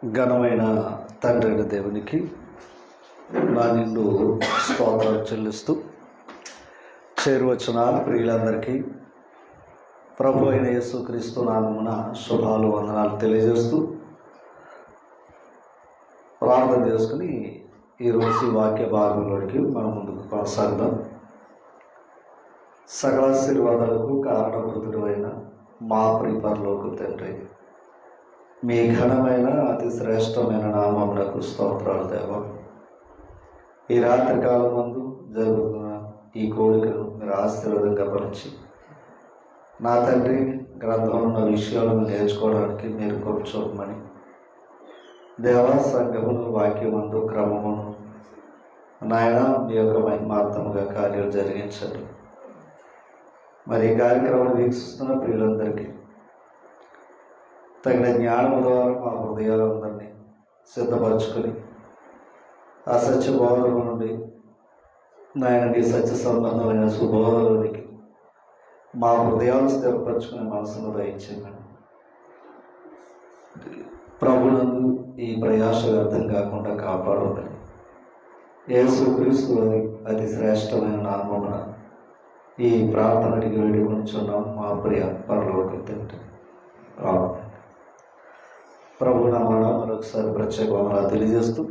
ఘనమైన తండ్రి దేవునికి నా నిండు స్తోత్రాలు చెల్లిస్తూ చేరువచ్చిన ప్రియులందరికీ ప్రభు అయిన యేసుక్రీస్తు నామమున శుభాలు వందనాలు తెలియజేస్తూ ప్రార్థన చేసుకుని ఈరోజు వాక్య భాగంలోనికి మనం ముందుకు కొనసాగుదాం. సకల ఆశీర్వాదాలకు కారణభూతుడు అయిన మా ప్రియపరలోక తండ్రి, మీ ఘనమైన అతి శ్రేష్టమైన నామమునకు స్తోత్రాలు దేవా. ఈ రాత్రి కాలం ముందు జరుగుతున్న ఈ కోరికను మీరు ఆశీర్వాదంగా పరిచి నా తండ్రి గ్రంథంలో ఉన్న విషయాలను నేర్చుకోవడానికి మీరు కూర్చోమని దేవా సంఘమును వాక్యమందు క్రమమును నాయన మీ యొక్క మహిమార్థముగా కార్యాలు జరిగించండి. మరి ఈ కార్యక్రమాన్ని వీక్షిస్తున్న ప్రియులందరికీ తగిన జ్ఞానం ద్వారా మా హృదయాలందరినీ సిద్ధపరచుకొని ఆ సత్య బోధన నుండి నాయన సత్య సంబంధమైన సుబోధలోనికి మా హృదయాలు స్థిరపరచుకునే మనసును దయచేయండి. ప్రభునందు ఈ ప్రయాస వ్యర్థం కాకుండా కాపాడమని యేసుక్రీస్తులోని అతి శ్రేష్టమైన నామమున ఈ ప్రార్థనకి వేడుకొనిచున్నాం మా ప్రియ పరలోక తండ్రి. ప్రభు నామమున మరొకసారి ప్రత్యేక వందనాలు తెలియజేస్తూ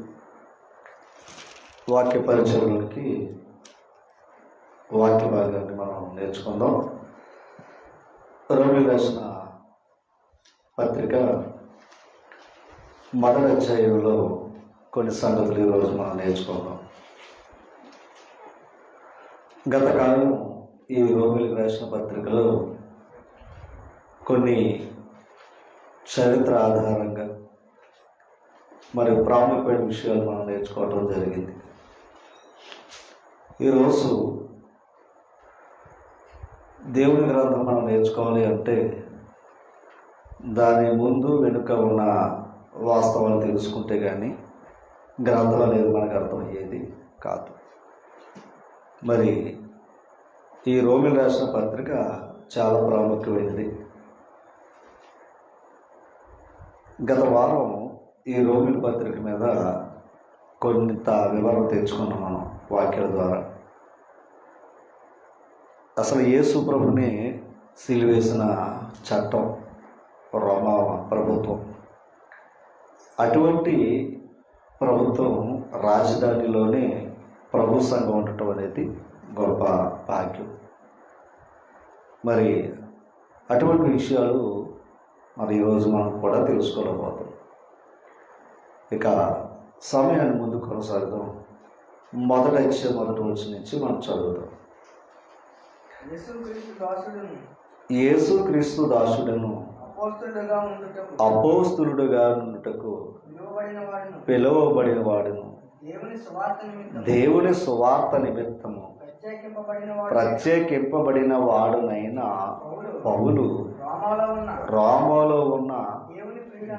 వాక్య పరిచయంలోనికి వాక్య భాగాన్ని మనం నేర్చుకుందాం. రోమిలకు రాసిన పత్రిక మొదటి అధ్యాయంలో కొన్ని సంగతులు ఈరోజు మనం నేర్చుకుందాం. గత కాలం ఈ రోమిలకు రాసిన పత్రికలో కొన్ని చరిత్ర ఆధారంగా మరి ప్రాముఖ్యమైన విషయాలు మనం నేర్చుకోవడం జరిగింది. ఈరోజు దేవుని గ్రంథం మనం నేర్చుకోవాలి అంటే దాని ముందు వెనుక ఉన్న వాస్తవాలు తెలుసుకుంటే కానీ గ్రంథం అనేది మనకు అర్థమయ్యేది కాదు. మరి ఈ రోమిలకు రాసిన పత్రిక చాలా ప్రాముఖ్యమైనది. గత వారం ఈ రోమిల పత్రిక మీద కొంత వివరణ తెచ్చుకున్నాం మనం వాక్యాల ద్వారా. అసలు యేసు ప్రభుని సిలువేసిన చట్టం రోమా ప్రభుత్వం, అటువంటి ప్రభుత్వం రాజధానిలోనే ప్రభు సంఘం ఉండటం అనేది గొప్ప భాగ్యం. మరి అటువంటి విషయాలు మరి ఈరోజు మనం కూడా తెలుసుకోలేకపోతాం. ఇక సమయాన్ని ముందు కొనసాగుదాం. మొదటి వచనం నుంచి మనం చదువుదాం. యేసుక్రీస్తు దాసుడను అపోస్తలుడుగా ఉండుటకు పిలువబడిన వాడును దేవుని సువార్త నిమిత్తము ప్రత్యేకింపబడిన వాడునైన పౌలు రోమాలో ఉన్న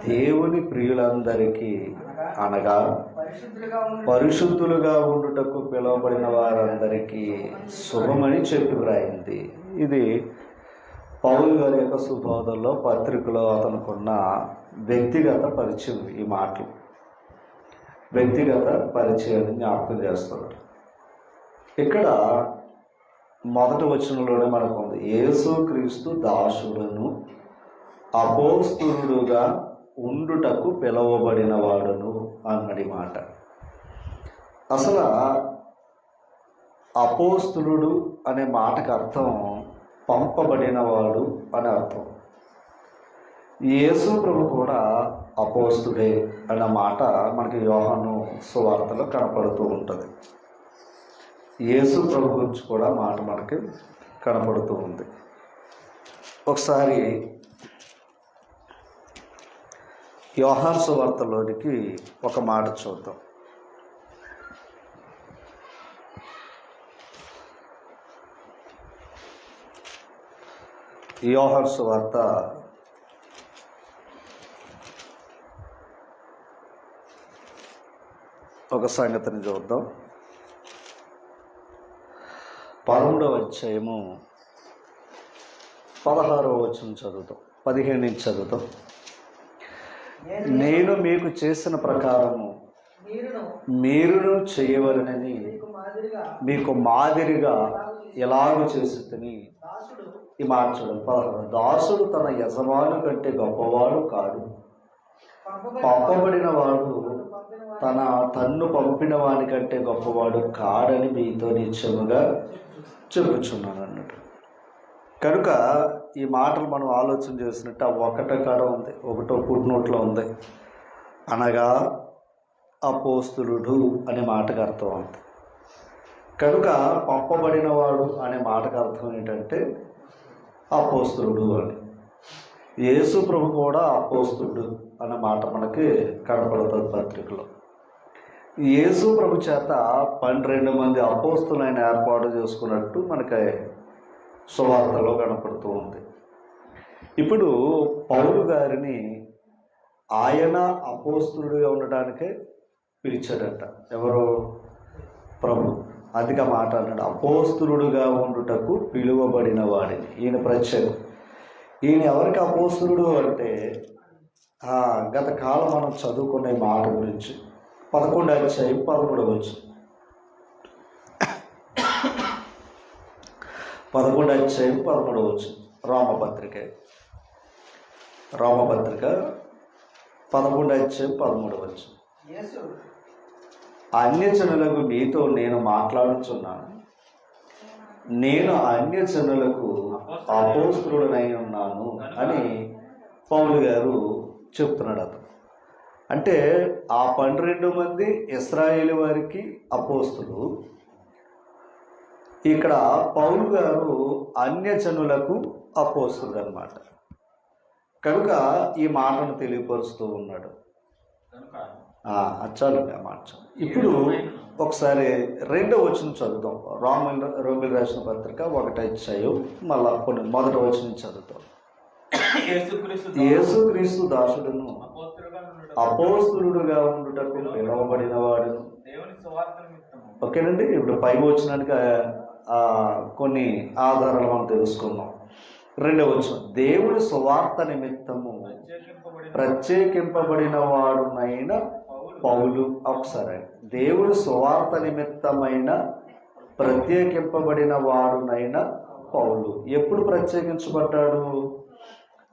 దేవుని ప్రియులందరికీ అనగా పరిశుద్ధులుగా ఉండుటకు పిలువబడిన వారందరికీ శుభమని చెప్పి వ్రాయింది. ఇది పౌలు గారి యొక్క సుబోధంలో పత్రికలో అతనుకున్న వ్యక్తిగత పరిచయం. ఈ మాటలు వ్యక్తిగత పరిచయాన్ని జ్ఞాపకం చేస్తున్నాడు. ఇక్కడ మొదటి వచనంలోనే మనకు ఉంది, యేసుక్రీస్తు దాసుడును అపోస్తలుడుగా ఉండుటకు పిలువబడిన వాడును అన్నది మాట. అసలు అపోస్తలుడు అనే మాటకు అర్థం పంపబడినవాడు అని అర్థం. యేసు ప్రభు కూడా అపోస్తుడే అన్న మాట మనకి యోహాను సువార్తలో కనపడుతూ ఉంటుంది. యేసు ప్రభు గురించి కూడా మాట మనకి కనపడుతూ ఉంది. ఒకసారి యోహాను సువార్తలోనికి ఒక మాట చూద్దాం. యోహాను సువార్త ఒక సంగతిని చూద్దాం. 11వ అధ్యాయము 16వ వచనం చదువుతాం, 15 నుంచి చదువుతాం. నేను మీకు చేసిన ప్రకారము మీరును చేయవలనని మీకు మాదిరిగా ఎలాగూ చేస్తుందని ఈ మాట చూడండి. 16 దాసుడు తన యజమాను కంటే గొప్పవాడు కాడు, పంపబడిన వాడు తన్ను పంపిన వాని కంటే గొప్పవాడు కాడని మీతో నిశ్చయముగా చెప్పుచున్నాను అన్నట్టు. కనుక ఈ మాటలు మనం ఆలోచన చేసినట్టు ఆ ఒకటో కాడ ఉంది, ఒకటో ఫుట్నోట్లో ఉంది. అనగా అపోస్తులుడు అనే మాటకు అర్థం ఉంది. కనుక పంపబడిన వాడు అనే మాటకు అర్థం ఏంటంటే అపోస్తులుడు అని. యేసు ప్రభు కూడా అపోస్తులుడు అన్న మాట మనకి కనపడుతుంది పత్రికలో. యేసు ప్రభు చేత 12 మంది అపోస్తులైన ఏర్పాటు చేసుకున్నట్టు మనకి సువార్తలో కనపడుతూ ఉంది. ఇప్పుడు పౌలు గారిని ఆయన అపోస్తులుడిగా ఉండడానికే పిలిచాడట. ఎవరో ప్రభు అధిక మాట అన్నాడు, అపోస్తులుడుగా ఉండుటకు పిలువబడిన వాడిని. ఈయన ప్రత్యేకం. ఈయన ఎవరికి అపోస్తులుడు అంటే గత కాలం మనం చదువుకునే మాట గురించి 11వ అధ్యాయం 13వ వచనం. 11వ అధ్యాయం 13వ వచనం రోమపత్రిక 11వ అధ్యాయం 13వ వచనం. అన్యజనులకు మీతో నేను మాట్లాడుచున్నాను, నేను అన్యజనులకు అపోస్తులుడనై ఉన్నాను అని పౌలు గారు చెప్తున్నాడు. అతను అంటే ఆ 12 మంది ఇశ్రాయేలు వారికి అపోస్తులు. ఇక్కడ పౌలు గారు అన్యజనులకు అపోస్తులు అన్నమాట. కనుక ఈ మాటను తెలియపరుస్తూ ఉన్నాడు. చాలు ఆ మాట. ఇప్పుడు ఒకసారి 2వ వచనం చదువుతాం. రోమిలు రాసిన పత్రిక 1వ అధ్యాయం మళ్ళా కొన్ని 1వ వచనం చదువుతాం. యేసుక్రీస్తు దాసుడును అపోస్తులుడుగా ఉండుటకు పిలువబడిన వాడును. ఓకేనండి. ఇప్పుడు పై వచనానికి కొన్ని ఆధారాలు మనం తెలుసుకున్నాం. 2వ వచనం, దేవుడి సువార్త నిమిత్తము ప్రత్యేకింపబడిన వాడునైన పౌలు. ఒకసారి దేవుడి సువార్త నిమిత్తమైన ప్రత్యేకింపబడిన వాడునైన పౌలు. ఎప్పుడు ప్రత్యేకించబడ్డాడు?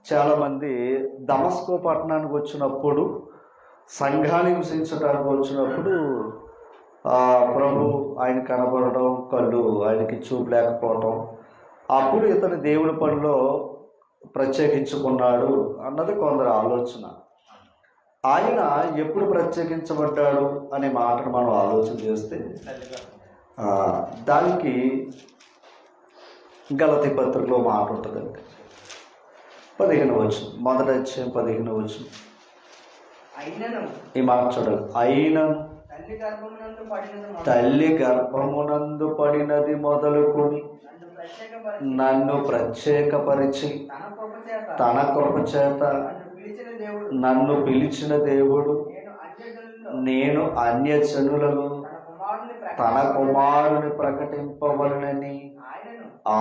చాలామంది దమస్కో పట్టణానికి వచ్చినప్పుడు, సంఘాన్ని హింసించడానికి వచ్చినప్పుడు ప్రభు ఆయన కనబడడం, కళ్ళు ఆయనకి చూపు లేకపోవటం, అప్పుడు ఇతను దేవుడి పనిలో ప్రత్యేకించుకున్నాడు అన్నది కొందరు ఆలోచన. ఆయన ఎప్పుడు ప్రత్యేకించబడ్డాడు అనే మాటను మనం ఆలోచన చేస్తే దానికి గలతీ పత్రికలో మాట ఉంటుందండి. 15వ వచనం, 1వ అధ్యాయం 15వ వచనం. ఈ మాట చూడాలి. అయినను తల్లి గర్భమునందు పడినది మొదలుకొని నన్ను ప్రత్యేకపరిచి తన కృప చేత నన్ను పిలిచిన దేవుడు, నేను అన్యజనులను తన కుమారుని ప్రకటింపవలనని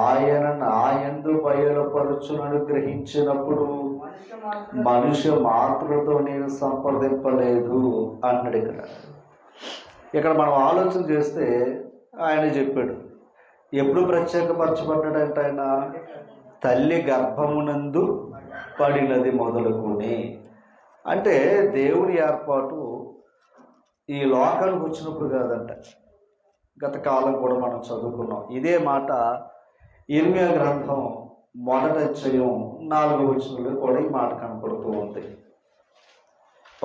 ఆయన నాయందు బయలుపరుచునని గ్రహించినప్పుడు మనుష్య మాతృతో నేను సంప్రదింపలేదు అన్నాడు. ఇక్కడ మనం ఆలోచన చేస్తే ఆయన చెప్పాడు ఎప్పుడు ప్రత్యేకపరచబడ్డాడంటే ఆయన తల్లి గర్భమునందు పడినది మొదలుకొని. అంటే దేవుని ఏర్పాటు ఈ లోకానికి వచ్చినప్పుడు కాదంట. గత కాలం కూడా మనం చదువుకున్నాం ఇదే మాట. ఇర్మియా గ్రంథం 1వ అధ్యాయం 4వ వచనంలో కూడా ఈ మాట కనపడుతూ ఉంది.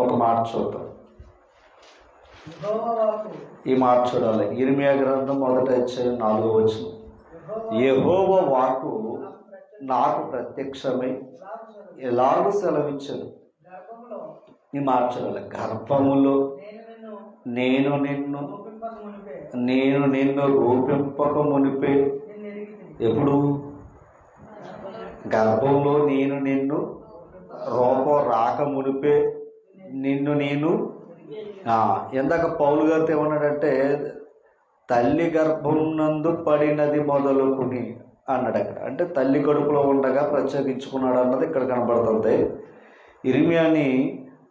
ఒక మాట చూద్దాం. ఈ మాట చూడాలి. ఇర్మియా గ్రంథం 1వ అధ్యాయం 4వ వచనం. యెహోవా వాక్కు నాకు ప్రత్యక్షమై ఎలాగూ సెలవించను. ఈ మాట చూడాలి. గర్భములో నేను నిన్ను రూపింపక మునిపే. ఎప్పుడు? గర్భంలో నేను నిన్ను రూపం రాక మునిపే నేను ఎందాక పౌలు గారితో ఏమన్నాడంటే తల్లి గర్భం నందు పడినది మొదలుకుని అన్నాడు అక్కడ. అంటే తల్లి కడుపులో ఉండగా ప్రత్యేకించుకున్నాడు అన్నది ఇక్కడ కనబడుతుంది. ఇర్మియాని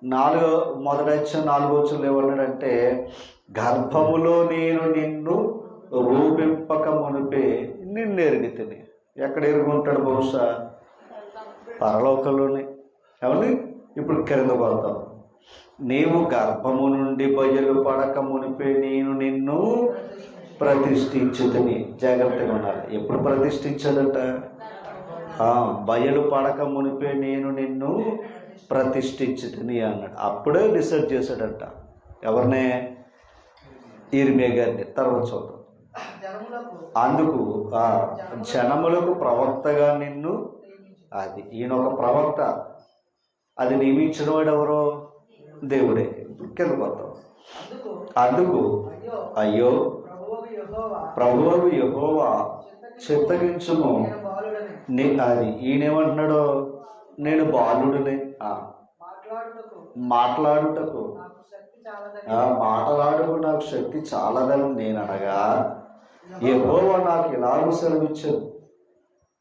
మొదటి అధ్యాయం 4వ వచనంలో ఏమన్నాడంటే, గర్భములో నేను నిన్ను రూపింపక మునిపే నిన్ను ఎరుగుతిని. ఎక్కడ ఎరుగుంటాడు? బహుశా పరలోకంలోనే. ఏమని? ఇప్పుడు కింద పోతాం. నీవు గర్భము నుండి బయలు పడక మునిపే నేను నిన్ను ప్రతిష్ఠించుదని. జాగ్రత్తగా ఉండాలి. ఎప్పుడు ప్రతిష్ఠించాడట? బయలు పడక మునిపే నేను నిన్ను ప్రతిష్ఠించుదని అన్నాడు. అప్పుడే డిసైడ్ చేశాడంట. ఎవరినే? ఇర్మియా గారిని. తర్వాత చూద్దాం. అందుకు జనములకు ప్రవక్తగా నిన్ను, అది ఈయన ఒక ప్రవక్త, అది నియమించిన వాడు ఎవరో? దేవుడే. కింద పోతాం. అందుకు అయ్యో ప్రభువు యెహోవా చిత్తగించుము. అది ఈయనేమంటున్నాడో, నేను బాలుడిని, మాట్లాడుటకు నాకు శక్తి చాలదని నేను అనగా, యెహోవా నాకు ఇలాగూ సెలవిచ్చాను,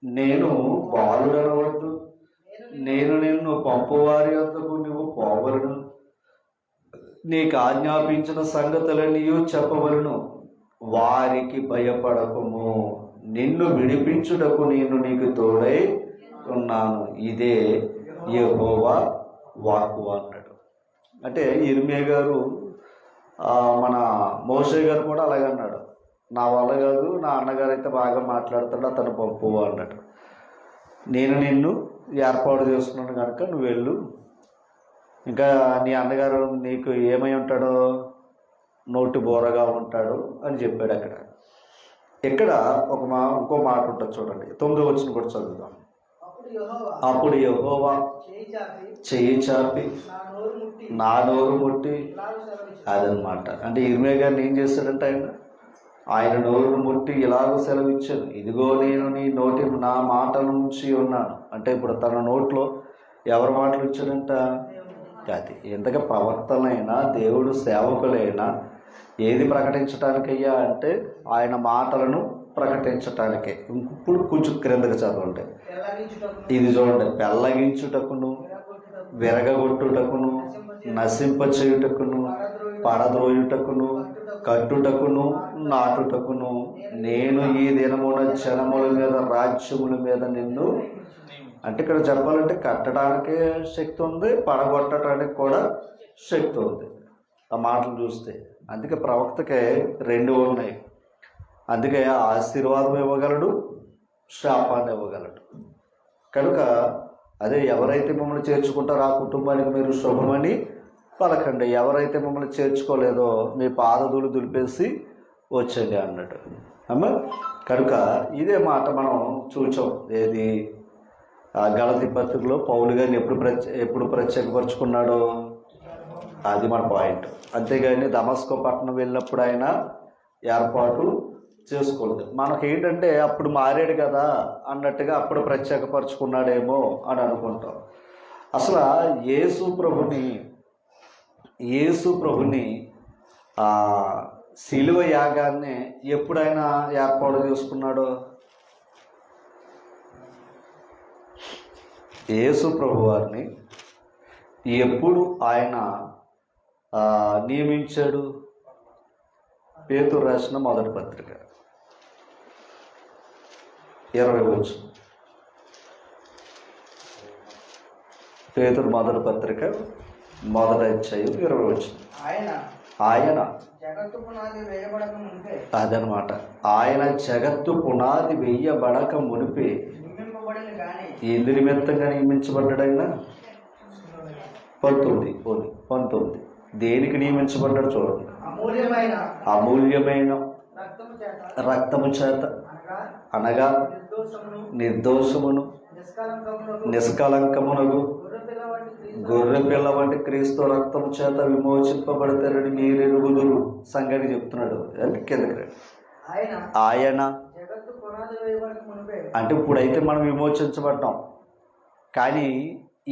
నేను బాలుడనవద్దు, నేను నిన్ను పంపువారి వద్దకు నువ్వు పోవలను, నీకు ఆజ్ఞాపించిన సంగతులన్నీ చెప్పవలను, వారికి భయపడకము, నిన్ను విడిపించుటకు నేను నీకు తోడై ఉన్నాను, ఇదే యెహోవా వాక్కు అన్నాడు. అంటే ఇర్మియా గారు, మన మోషే గారు కూడా అలాగే అన్నాడు, నా వల్ల కాదు, నా అన్నగారు అయితే బాగా మాట్లాడతాడు, అతను పంపు అన్నాడు. నేను నిన్ను ఏర్పాటు చేస్తున్నాను కనుక నువ్వు వెళ్ళు, ఇంకా నీ అన్నగారు నీకు ఏమై ఉంటాడో, నోటి బోరగా ఉంటాడు అని చెప్పాడు. ఇక్కడ ఇంకో మాట ఉంటుంది చూడండి. 9వ వచనం కూడా చదువుదాం. అప్పుడు యెహోవా చెయ్యి చాపి నా నోరు ముట్టి, అదనమాట. అంటే ఇర్మియా గారిని ఏం చేస్తాడంటే ఆయన నోరు ముట్టి ఇలాగో సెలవిచ్చాను, ఇదిగో నేను నీ నోటి నా మాటల నుంచి ఉన్నాను. అంటే ఇప్పుడు తన నోట్లో ఎవరి మాటలు ఇచ్చాడంట? అది ఎంతగా ప్రవక్తలైనా దేవుడు సేవకులైనా ఏది ప్రకటించడానికయ్యా అంటే ఆయన మాటలను ప్రకటించటానికే. ఇప్పుడు కొంచెం క్రిందకి చదవండి. ఇది చూడండి. పెళ్ళగించుటకును, విరగగొట్టుటకును, నశింపచేయుటకును, పడద్రోయుటకును, కట్టుటకును, నాటుటకును నేను ఈ దినమున జనముల మీద, రాజ్యముల మీద నిన్ను, అంటే ఇక్కడ చెప్పాలంటే కట్టడానికి శక్తి ఉంది, పడగొట్టడానికి కూడా శక్తి ఉంది ఆ మాటలు చూస్తే. అందుకే ప్రవక్తకే 2 ఉన్నాయి. అందుకే ఆశీర్వాదం ఇవ్వగలడు, శాపాన్ని ఇవ్వగలడు. కనుక అదే ఎవరైతే మమ్మల్ని చేర్చుకుంటారో ఆ కుటుంబానికి మీరు శుభమని పలకండి, ఎవరైతే మమ్మల్ని చేర్చుకోలేదో మీ పాదధూళి దులిపేసి వచ్చండి అన్నట్టు. అమ్మ కనుక ఇదే మాట మనం చూచాం. ఏది? గలతీ పత్రికలో పౌలు గారిని ఎప్పుడు ప్రత్యేకపరుచుకున్నాడో అది మన పాయింట్. అంతేగాని దమస్కో పట్టణం వెళ్ళినప్పుడు ఆయన ఏర్పాటు చేసుకోలేదు. మనకేంటంటే అప్పుడు మారాడు కదా అన్నట్టుగా అప్పుడు ప్రత్యేకపరుచుకున్నాడేమో అని అనుకుంటాం. అసలు యేసు ప్రభుని శిలువ యాగాన్ని ఎప్పుడైనా ఏర్పాటు చేసుకున్నాడో? యేసు ప్రభు వారిని ఎప్పుడు ఆయన నియమించాడు? పేతురు రాసిన మొదటి పత్రిక 20వ వచనం. పేతురు మొదటి పత్రిక మొదటి అధ్యాయం 20వ వచనం. ఆయన అదనమాట. ఆయన జగత్తు పునాది వేయబడక మునిపే ఎందు నిమిత్తంగా నియమించబడ్డాడైనా? 19 దేనికి నియమించబడ్డాడు చూడండి. అమూల్యమైన రక్తము చేత, అనగా నిర్దోషమును నిష్కలంకమునగు గొర్రె పిల్ల వంటి క్రీస్తు రక్తము చేత విమోచింపబడతారని మీరు ఎరుగుదురు సంగతి చెప్తున్నాడు. అంటే కిందకి ఆయన అంటే ఇప్పుడైతే మనం విమోచించబడ్డాం, కానీ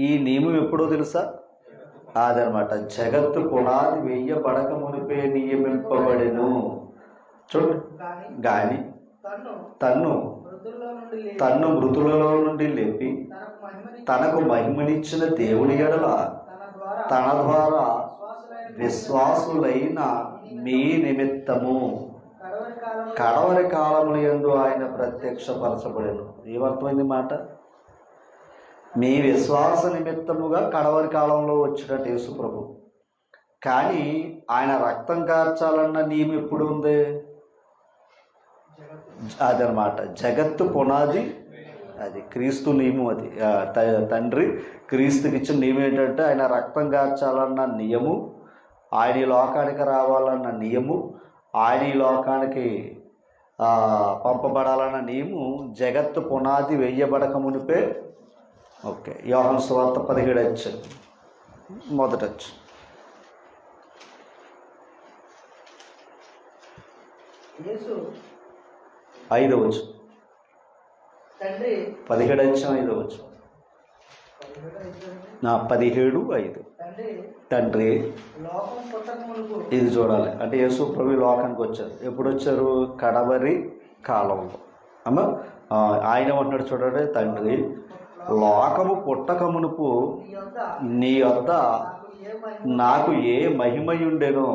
ఈ నియమం ఎప్పుడో తెలుసా? అదనమాట. జగత్తు పునాది వేయబడక మునిపే నియమింపబడెను. చూడండి. కానీ తన్ను మృతులలో నుండి లేపి తనకు మహిమనిచ్చిన దేవుని ఎడల తన ద్వారా విశ్వాసులైన మీ నిమిత్తము కడవరి కాలముల యందు ఆయన ప్రత్యక్షపరచబడెను. ఏమర్థమైంది మాట? మీ విశ్వాస నిమిత్తముగా కడవరి కాలంలో వచ్చినట్టు యేసు ప్రభు. కానీ ఆయన రక్తం కార్చాలన్న నియమం ఎప్పుడు ఉంది? అదనమాట, జగత్తు పునాది అది క్రీస్తు నియమం. అది తండ్రి క్రీస్తుకి ఇచ్చిన నియమం ఏంటంటే ఆయన రక్తం కార్చాలన్న నియము, ఆయన ఈ లోకానికి రావాలన్న నియము, ఆయన ఈ లోకానికి పంపబడాలన్న నియము జగత్తు పునాది వేయబడక మునిపే. ఓకే, యోహాను సువార్త 17 మొదటచ్చు. ఐదవచ్చు 17 17:5 తండ్రి ఇది చూడాలి అంటే యేసు ప్రభు లోకానికి వచ్చారు. ఎప్పుడు వచ్చారు? కడవరి కాలంలో. అమ్మ ఆయన అంటున్నాడు చూడండి, తండ్రి లోకము పుట్టక మునుపు నీ వద్ద నాకు ఏ మహిమయుండెనో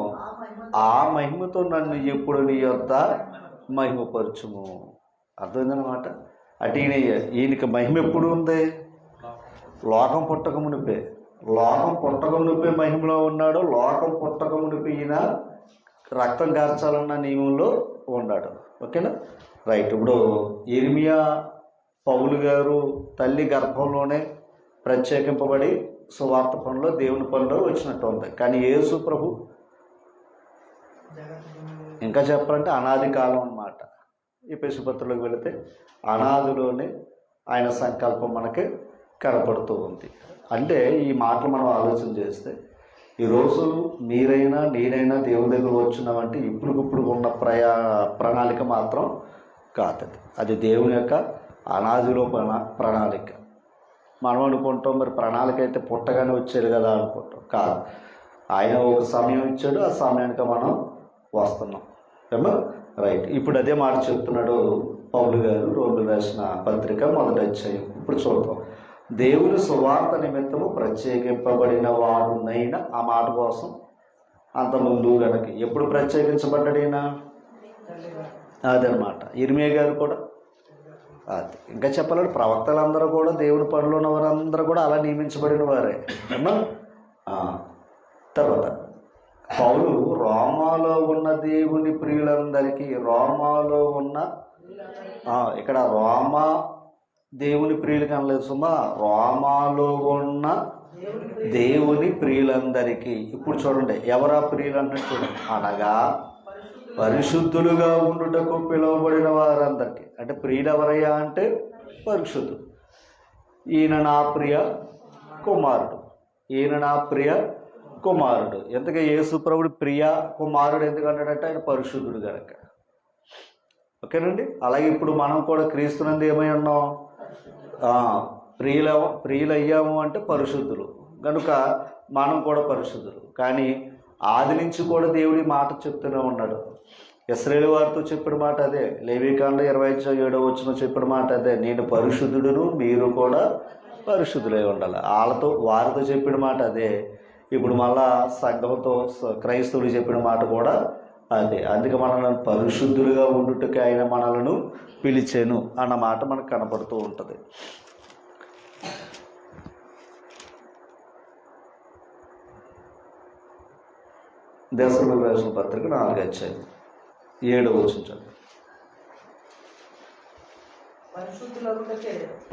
ఆ మహిమతో నన్ను ఎప్పుడు నీ వద్ద మహిమపరచుము. అర్థమైందన్నమాట. అంటే ఈయనకి మహిమ ఎప్పుడు ఉంది? లోకం పుట్టక మునిపే. లోకం పుట్టక మునిపే మహిమలో ఉన్నాడు. లోకం పుట్టక మునిపే ఈయన రక్తం కార్చాలన్న నియమంలో ఉన్నాడు. ఓకేనా? రైట్. ఇప్పుడు ఇర్మియా పౌలు గారు తల్లి గర్భంలోనే ప్రత్యేకింపబడి సువార్త పనిలో దేవుని పనిలో వచ్చినట్టు ఉంది. కానీ యేసు ప్రభు ఇంకా చెప్పాలంటే అనాది కాలం అన్నమాట. ఈ పెసుపత్రులకు వెళితే అనాదిలోనే ఆయన సంకల్పం మనకి కనపడుతూ ఉంది. అంటే ఈ మాటలు మనం ఆలోచన చేస్తే ఈరోజు మీరైనా నేనైనా దేవుని దగ్గర వచ్చినామంటే ఇప్పుడుకిప్పుడు ఉన్న ప్రణాళిక మాత్రం కాదు. అది దేవుని యొక్క అనాదిలో ప్రణాళిక. మనం అనుకుంటాం మరి ప్రణాళిక అయితే పుట్టగానే వచ్చారు కదా అనుకుంటాం. కాదు, ఆయన ఒక సమయం ఇచ్చాడు, ఆ సమయానికి మనం వస్తున్నాం. ఏమో రైట్. ఇప్పుడు అదే మాట చెప్తున్నాడు పౌలు గారు రోమిలకు రాసిన పత్రిక 1వ అధ్యాయం. ఇప్పుడు చూద్దాం. దేవుని సువార్త నిమిత్తము ప్రత్యేకింపబడిన వాడునైనా, ఆ మాట కోసం అంతకుముందు గనక ఎప్పుడు ప్రత్యేకించబడ్డాడైనా అదనమాట. ఇర్మియా గారు కూడా అది. ఇంకా చెప్పాలంటే ప్రవక్తలందరూ కూడా దేవుని పనిలో ఉన్న వారందరూ కూడా అలా నియమించబడిన వారే. తర్వాత పౌలు రోమాలో ఉన్న దేవుని ప్రియులందరికీ, రోమాలో ఉన్న ఇక్కడ రోమా దేవుని ప్రియులు కనలేదు సుమా, రోమాలో ఉన్న దేవుని ప్రియులందరికీ. ఇప్పుడు చూడండి, ఎవరా ప్రియులు అంటే చూడండి, అనగా పరిశుద్ధులుగా ఉండుటకు పిలువబడిన వారందరికీ. అంటే ప్రియులు ఎవరయ్యా అంటే పరిశుద్ధులు. ఈయన నా ప్రియ కుమారుడు, ఈయన నా ప్రియ కుమారుడు. ఎంతగా యేసు ప్రభుడు ప్రియ కుమారుడు ఎందుకంటాడంటే ఆయన పరిశుద్ధుడు కనుక. ఓకేనండి. అలాగే ఇప్పుడు మనం కూడా క్రీస్తునందు ఏమై ఉన్నాం? ప్రియులయ్యాము అంటే పరిశుద్ధులు కనుక మనం కూడా పరిశుద్ధులు. కానీ ఆది నుంచి కూడా దేవుడి మాట చెప్తూనే ఉన్నాడు. ఇశ్రాయేలు వారితో చెప్పిన మాట అదే. లేవీకాండ 27 చెప్పిన మాట అదే, నేను పరిశుద్ధుడును మీరు కూడా పరిశుద్ధులై ఉండాలి. వారితో చెప్పిన మాట అదే. ఇప్పుడు మళ్ళా సంఘంతో క్రైస్తవులు చెప్పిన మాట కూడా అదే. అందుకే మనల్ని పరిశుద్ధులుగా ఉండుటకి ఆయన మనలను పిలిచాను అన్న మాట మనకు కనపడుతూ ఉంటుంది. దశలోకి రాసిన పత్రిక 4వ అధ్యాయం 7వ వచనం.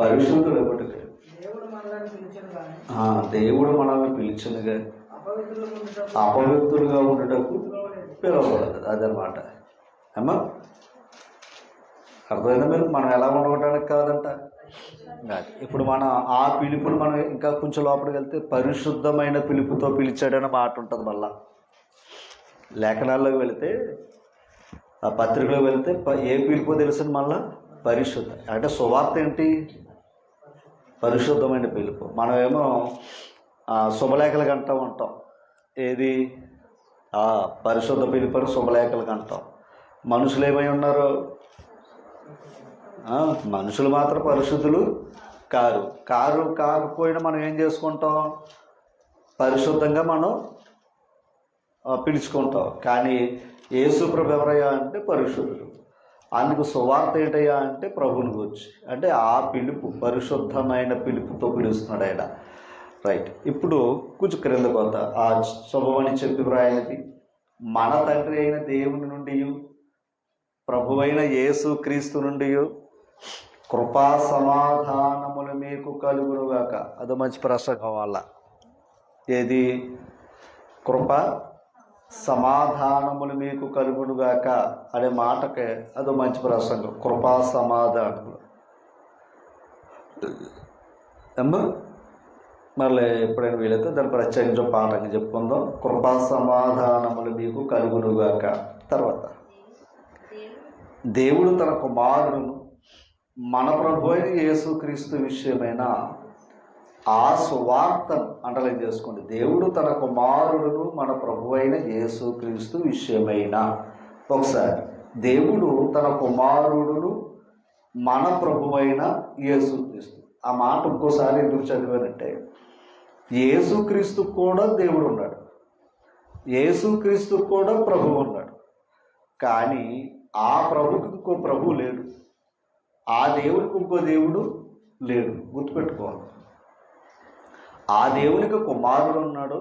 పరిశుద్ధులగుటకే దేవుడు మనల్ని పిలిచనుగా అపవిత్రులుగా ఉండటకు పిలవబడదు. అదనమాట. అమ్మా అర్థమైందా? మీరు మనం ఎలా ఉండటానికి కాదంట. ఇప్పుడు మన ఆ పిలుపుని మనం ఇంకా కొంచెం లోపలికి వెళ్తే పరిశుద్ధమైన పిలుపుతో పిలిచాడన్న మాట ఉంటుంది. మళ్ళా లేఖనాల్లోకి వెళితే, ఆ పత్రికలోకి వెళితే ఏ పిలుపు తెలుసు మళ్ళా? పరిశుద్ధ. అంటే సువార్త ఏంటి? పరిశుద్ధమైన పిలుపు. మనమేమో శుభలేఖలకు అంటూ ఉంటాం. ఏది? పరిశుద్ధ పిలుపు అని శుభలేఖలకు అంటాం. మనుషులు ఏమై ఉన్నారు? మనుషులు మాత్రం పరిశుద్ధులు కారు కాకపోయినా మనం ఏం చేసుకుంటాం? పరిశుద్ధంగా మనం పిలుచుకుంటాం. కానీ యేసు ప్రభు ఎవరయ్యా అంటే పరిశుద్ధుడు. అందుకు సువార్త ఏంటయ్యా అంటే ప్రభుని గురించి, అంటే ఆ పిలుపు పరిశుద్ధమైన పిలుపుతో పిలుస్తున్నాడు ఆయన. రైట్. ఇప్పుడు కొంచెం క్రింద కొత్త ఆ శుభమని చెప్పి వ్రాయినది మన తండ్రి అయిన దేవుని నుండి ప్రభువైన యేసు క్రీస్తు నుండి కృపా సమాధానములు మీకు కలుగునుగాక. అది మంచి ప్రసంగం వల్ల. ఏది? కృప సమాధానములు మీకు కలుగునుగాక అనే మాటకే అదో మంచి ప్రసంగం. కృపా సమాధానములు అమ్మా. మళ్ళీ ఎప్పుడైనా వీలైతే దాన్ని ప్రత్యేకించే పాఠంగా చెప్పుకుందాం. కృపా సమాధానములు మీకు కలుగునుగాక. తర్వాత దేవుడు తన కుమారుడును మన ప్రభు అయిన యేసుక్రీస్తు విషయమైన ఆ సువార్తను అండర్లైన్ చేసుకోండి. దేవుడు తన కుమారుడును మన ప్రభు అయిన యేసుక్రీస్తు విషయమైన, ఒకసారి దేవుడు తన కుమారుడును మన ప్రభు అయిన యేసుక్రీస్తు. ఆ మాట ఇంకోసారి ఎందుకు చదివానంటే, యేసుక్రీస్తు కూడా దేవుడు ఉన్నాడు, యేసుక్రీస్తు కూడా ప్రభువు ఉన్నాడు. కానీ ఆ ప్రభుకి ఇంకో ప్రభువు లేడు, ఆ దేవుడికి ఇంకో దేవుడు లేడు. గుర్తుపెట్టుకోవాలి. ఆ దేవునికి కుమారుడు ఉన్నాడు.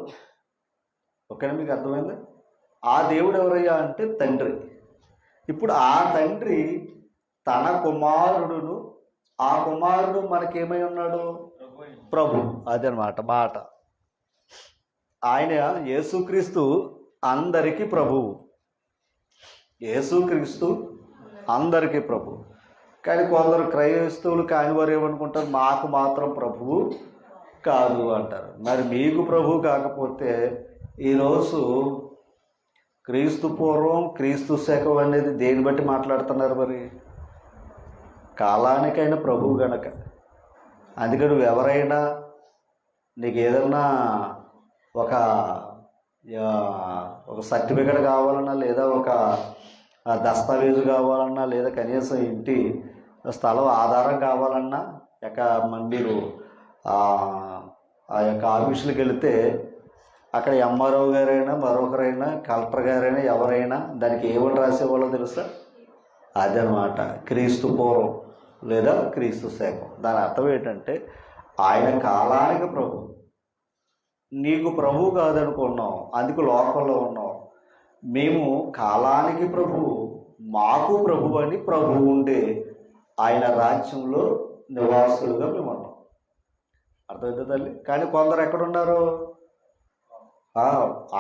ఓకేనా? మీకు అర్థమైంది? ఆ దేవుడు ఎవరయ్యా అంటే తండ్రి. ఇప్పుడు ఆ తండ్రి తన కుమారుడును, ఆ కుమారుడు మనకేమై ఉన్నాడు? ప్రభు. అదనమాట మాట. ఆయన యేసుక్రీస్తు అందరికీ ప్రభువు, యేసుక్రీస్తు అందరికీ ప్రభు. కానీ కొందరు క్రైస్తవులు కాని వారు ఏమనుకుంటారు? మాకు మాత్రం ప్రభువు కాదు అంటారు. మరి మీకు ప్రభు కాకపోతే ఈరోజు క్రీస్తు పూర్వం క్రీస్తు శకం అనేది దేని బట్టి మాట్లాడుతున్నారు? మరి కాలానికైనా ప్రభువు గనక. అందుకని నువ్వు ఎవరైనా నీకు ఏదన్నా ఒక సర్టిఫికెట్ కావాలన్నా, లేదా ఒక దస్తావేజు కావాలన్నా, లేదా కనీసం ఇంటి స్థలం ఆధారం కావాలన్నా, మీరు ఆ యొక్క ఆఫీసులకు వెళితే అక్కడ ఎంఆర్ఓ గారైనా, మరొకరైనా, కలెక్టర్ గారైనా, ఎవరైనా దానికి ఏమని రాసేవాళ్ళో తెలుసా? అదనమాట క్రీస్తు పూర్వం లేదా క్రీస్తు శకం. దాని అర్థం ఏంటంటే ఆయన కాలానికి ప్రభు. నీకు ప్రభువు కాదనుకున్నాం, అందుకు లోకంలో ఉన్నాం. మేము కాలానికి ప్రభువు, మాకు ప్రభు అని ప్రభువు ఉండే ఆయన రాజ్యంలో నివాసులుగా మేము ఉన్నాం. అర్థమైందా తల్లి? కానీ కొందరు ఎక్కడున్నారు?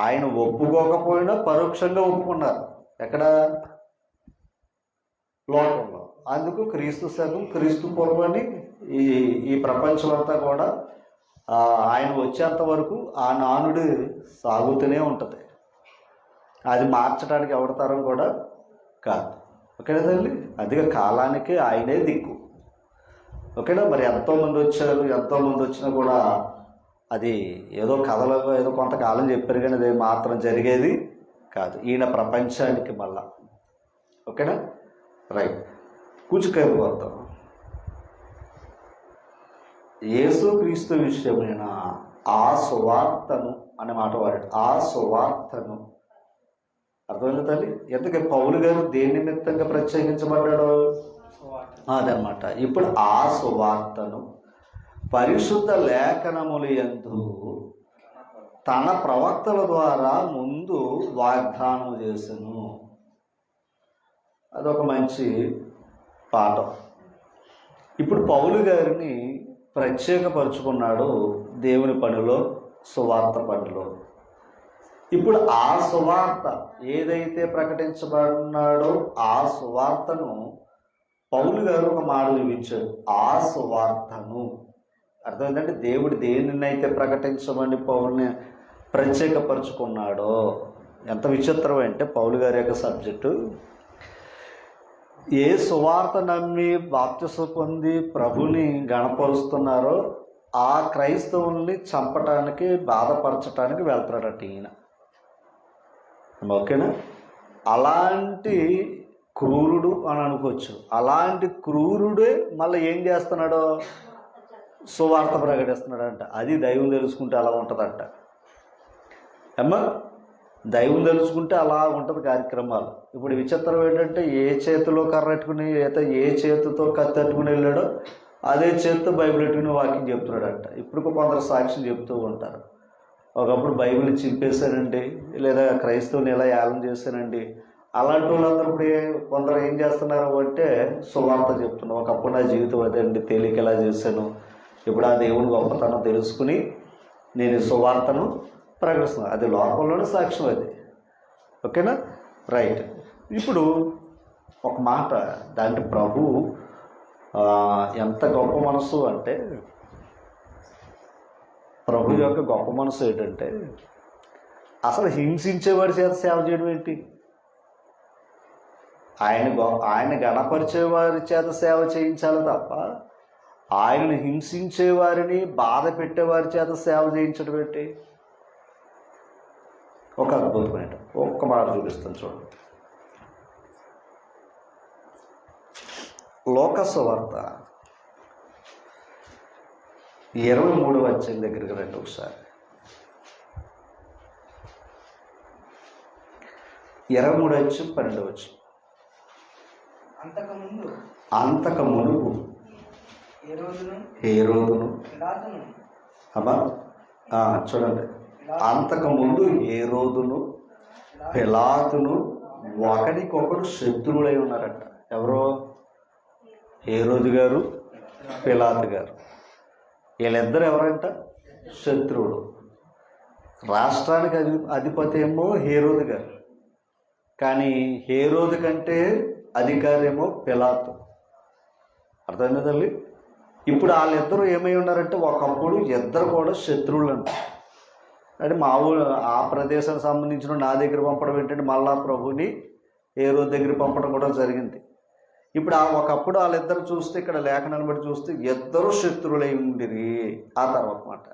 ఆయన ఒప్పుకోకపోయినా పరోక్షంగా ఒప్పుకున్నారు. ఎక్కడ? లోకంలో. అందుకు క్రీస్తు శకం, క్రీస్తు పూర్వం అని ఈ ప్రపంచం అంతా కూడా ఆయన వచ్చేంత వరకు ఆ నానుడు సాగుతూనే ఉంటుంది. అది మార్చడానికి ఎవడతారం కూడా కాదు. ఓకేనా తల్లి? అందుకే కాలానికి ఆయనే దిక్కు. ఓకేనా? మరి ఎంతోమంది వచ్చారు, ఎంతోమంది వచ్చినా కూడా అది ఏదో కథలో ఏదో కొంతకాలం చెప్పారు, కానీ అది మాత్రం జరిగేది కాదు. ఈయన ప్రపంచానికి మళ్ళా. ఓకేనా? రైట్. కూచుకైపు వద్దాం. యేసుక్రీస్తు విషయమైన ఆ సువార్తను అనే మాట వాడాడు. ఆ సువార్తను అర్థమైంది తల్లి? ఎందుకంటే పౌలు గారు దేని నిమిత్తంగా ప్రత్యేకించబడ్డాడు? అదనమాట. ఇప్పుడు ఆ సువార్తను పరిశుద్ధ లేఖనములు యందు తన ప్రవక్తల ద్వారా ముందు వాగ్దానం చేసెను. అదొక మంచి పాఠం. ఇప్పుడు పౌలు గారిని ప్రత్యేకపరుచుకున్నాడు దేవుని పనిలో, సువార్త పనిలో. ఇప్పుడు ఆ సువార్త ఏదైతే ప్రకటించబడినాడో ఆ సువార్తను పౌలు గారు ఒక మాట చూపించాడు. ఆ సువార్తను అర్థమైందంటే దేవుడు దేనినైతే ప్రకటించమని పౌలుని ప్రత్యేకపరుచుకున్నాడో. ఎంత విచిత్రం అంటే పౌలు గారి యొక్క సబ్జెక్టు, ఏ సువార్త నమ్మి బాప్తిసం పొంది ప్రభుని గణపరుస్తున్నారో ఆ క్రైస్తవుల్ని చంపటానికి, బాధపరచటానికి వెళ్తాడట ఈయన. ఓకేనా? అలాంటి క్రూరుడు అని అనుకోవచ్చు. అలాంటి క్రూరుడే మళ్ళీ ఏం చేస్తున్నాడో? సువార్త ప్రకటిస్తున్నాడంట. అది దైవం తెలుసుకుంటే అలా ఉంటుందంట. అమ్మా దైవం తెలుసుకుంటే అలా ఉంటుంది కార్యక్రమాలు. ఇప్పుడు విచిత్రం ఏంటంటే ఏ చేతిలో కర్రట్టుకుని ఏ చేతితో కత్తట్టుకుని వెళ్ళాడో అదే చేతితో బైబిల్ పెట్టుకుని వాక్యం చెప్తున్నాడంట. ఇప్పుడు కొందరు సాక్ష్యం చెప్తూ ఉంటారు. ఒకప్పుడు బైబిల్ చింపేశానండి, లేదా క్రైస్తవుని ఎలా యాలం చేశానండి. అలాంటి వాళ్ళందరూ ఇప్పుడు కొందరు ఏం చేస్తున్నారు అంటే సువార్త చెప్తున్నాం. ఒకప్పుడు నా జీవితం అదే అండి, తేలిక ఎలా చేశాను, ఇప్పుడు ఆ దేవుని గొప్పతనం తెలుసుకుని నేను సువార్తను ప్రకటిస్తున్నాను. అది లోకంలోనే సాక్ష్యం అది. ఓకేనా? రైట్. ఇప్పుడు ఒక మాట, దాంట్లో ప్రభు ఎంత గొప్ప మనసు అంటే, ప్రభు యొక్క గొప్ప మనసు ఏంటంటే అసలు హింసించేవాడి చేత సేవ చేయడం ఏంటి? ఆయన గణపరిచే వారి చేత సేవ చేయించాలి తప్ప ఆయనను హింసించే వారిని బాధ పెట్టేవారి చేత సేవ చేయించడం ఏంటి? ఒక అద్భుతమైన ఒక్క మాట చూపిస్తాను చూడండి. లోకసువార్త 23వ అధ్యాయం దగ్గరికి రండి ఒకసారి. 23:12. అంతకు మునుపు హేరోదును అమ్మా చూడండి, అంతకుముందు హేరోదును పిలాతును ఒకరికొకడు శత్రువులై ఉన్నారంట. ఎవరో? హేరోదు గారు, పిలాతు గారు. వీళ్ళిద్దరు ఎవరంట? శత్రువులు. రాష్ట్రానికి అధిపతి ఏమో హేరోదు గారు, కానీ హేరోదు కంటే అధికారి ఏమో పిలాతు. అర్థమైంది తల్లి? ఇప్పుడు వాళ్ళిద్దరూ ఏమై ఉన్నారంటే ఒకప్పుడు ఇద్దరు కూడా శత్రువులు అంట. అంటే మా ఆ ప్రదేశానికి సంబంధించిన నా దగ్గర పంపడం ఏంటంటే మళ్ళా ప్రభుని హేరోదు దగ్గర పంపడం కూడా జరిగింది. ఇప్పుడు ఒకప్పుడు వాళ్ళిద్దరు చూస్తే, ఇక్కడ లేఖనాన్ని బట్టి చూస్తే ఇద్దరు శత్రువులై ఉండిరి. ఆ తర్వాత మాట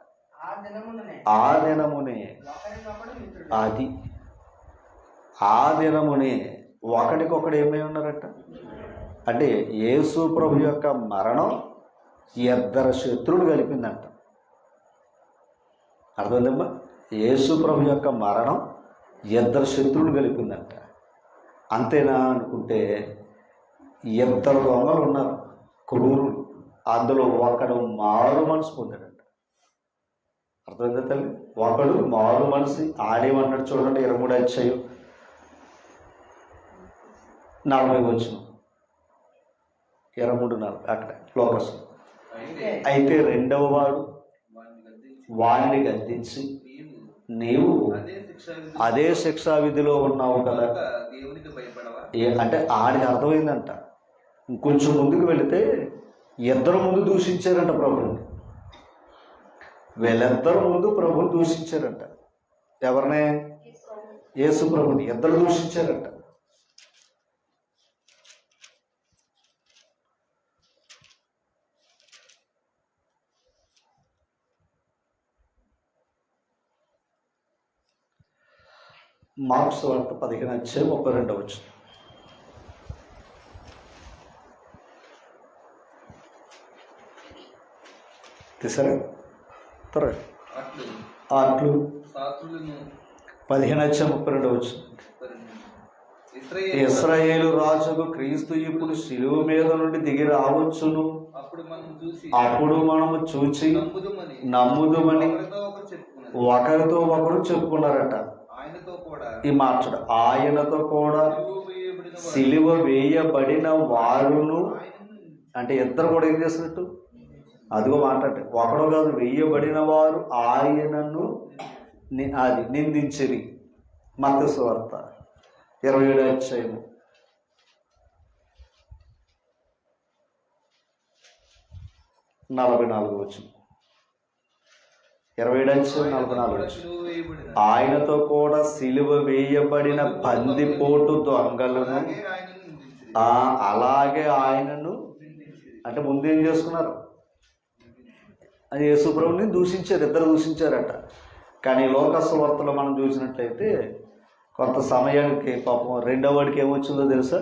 ఆ దినమునే ఒకడికొకడు ఏమై ఉన్నారట అంటే యేసు ప్రభు యొక్క మరణం ఇద్దరు శత్రువులు కలిపిందంట. అర్థమైందమ్మా? యేసు ప్రభు యొక్క మరణం ఇద్దరు శత్రువులు కలిపిందంట. అంతేనా అనుకుంటే ఇద్దరు దొంగలు ఉన్నారు, క్రూరులు. అందులో ఒకడు మారు మనసు పొందాడంట. అర్థమైందా తల్లి? ఒకడు మారు మనసు ఆడేమన్నాడు చూడండి. 23వ అధ్యాయం 40 23:4 అక్కడ లోకస్. అయితే రెండవ వాడు వాడిని గద్దించి, నీవు అదే శిక్షా విధిలో ఉన్నావు కదా. అంటే ఆడికి అర్థమైందంట. ఇంకొంచెం ముందుకు వెళితే ఇద్దరు ముందు దూషించారంట ప్రభుని. వీళ్ళిద్దరు ముందు ప్రభుని దూషించారంట. ఎవరినే? యేసు ప్రభుని ఇద్దరు దూషించారంట. మార్క్స్ వార్త 15:32. తీసారా? అట్లు 15:32. ఇశ్రాయేలు రాజుకు క్రీస్తు ఇప్పుడు శిలువ మీద నుండి దిగి రావచ్చును, అప్పుడు మనము చూచి నమ్ముదుమని ఒకరితో ఒకరు చెప్పుకున్నారట. ఈ మార్చడం ఆయనతో కూడా సిలువ వేయబడిన వారును, అంటే ఇద్దరు కూడా ఏం చేసినట్టు? అదిగో మాట్లాడే ఒకడు కాదు, వేయబడిన వారు ఆయనను అది నిందించిరి. మత్తయి సువార్త 27వ అధ్యాయం 44. 27:44. ఆయనతో కూడా సిలువ వేయబడిన బందిపోటు దొంగలను అలాగే ఆయనను, అంటే ముందేం చేసుకున్నారు? అది యేసు ప్రభువుని దూషించారు, ఇద్దరు దూషించారట. కానీ లోకసువార్తలో మనం చూసినట్లయితే కొంత సమయానికి పాపం రెండో వాడికి ఏమొచ్చిందో తెలుసా?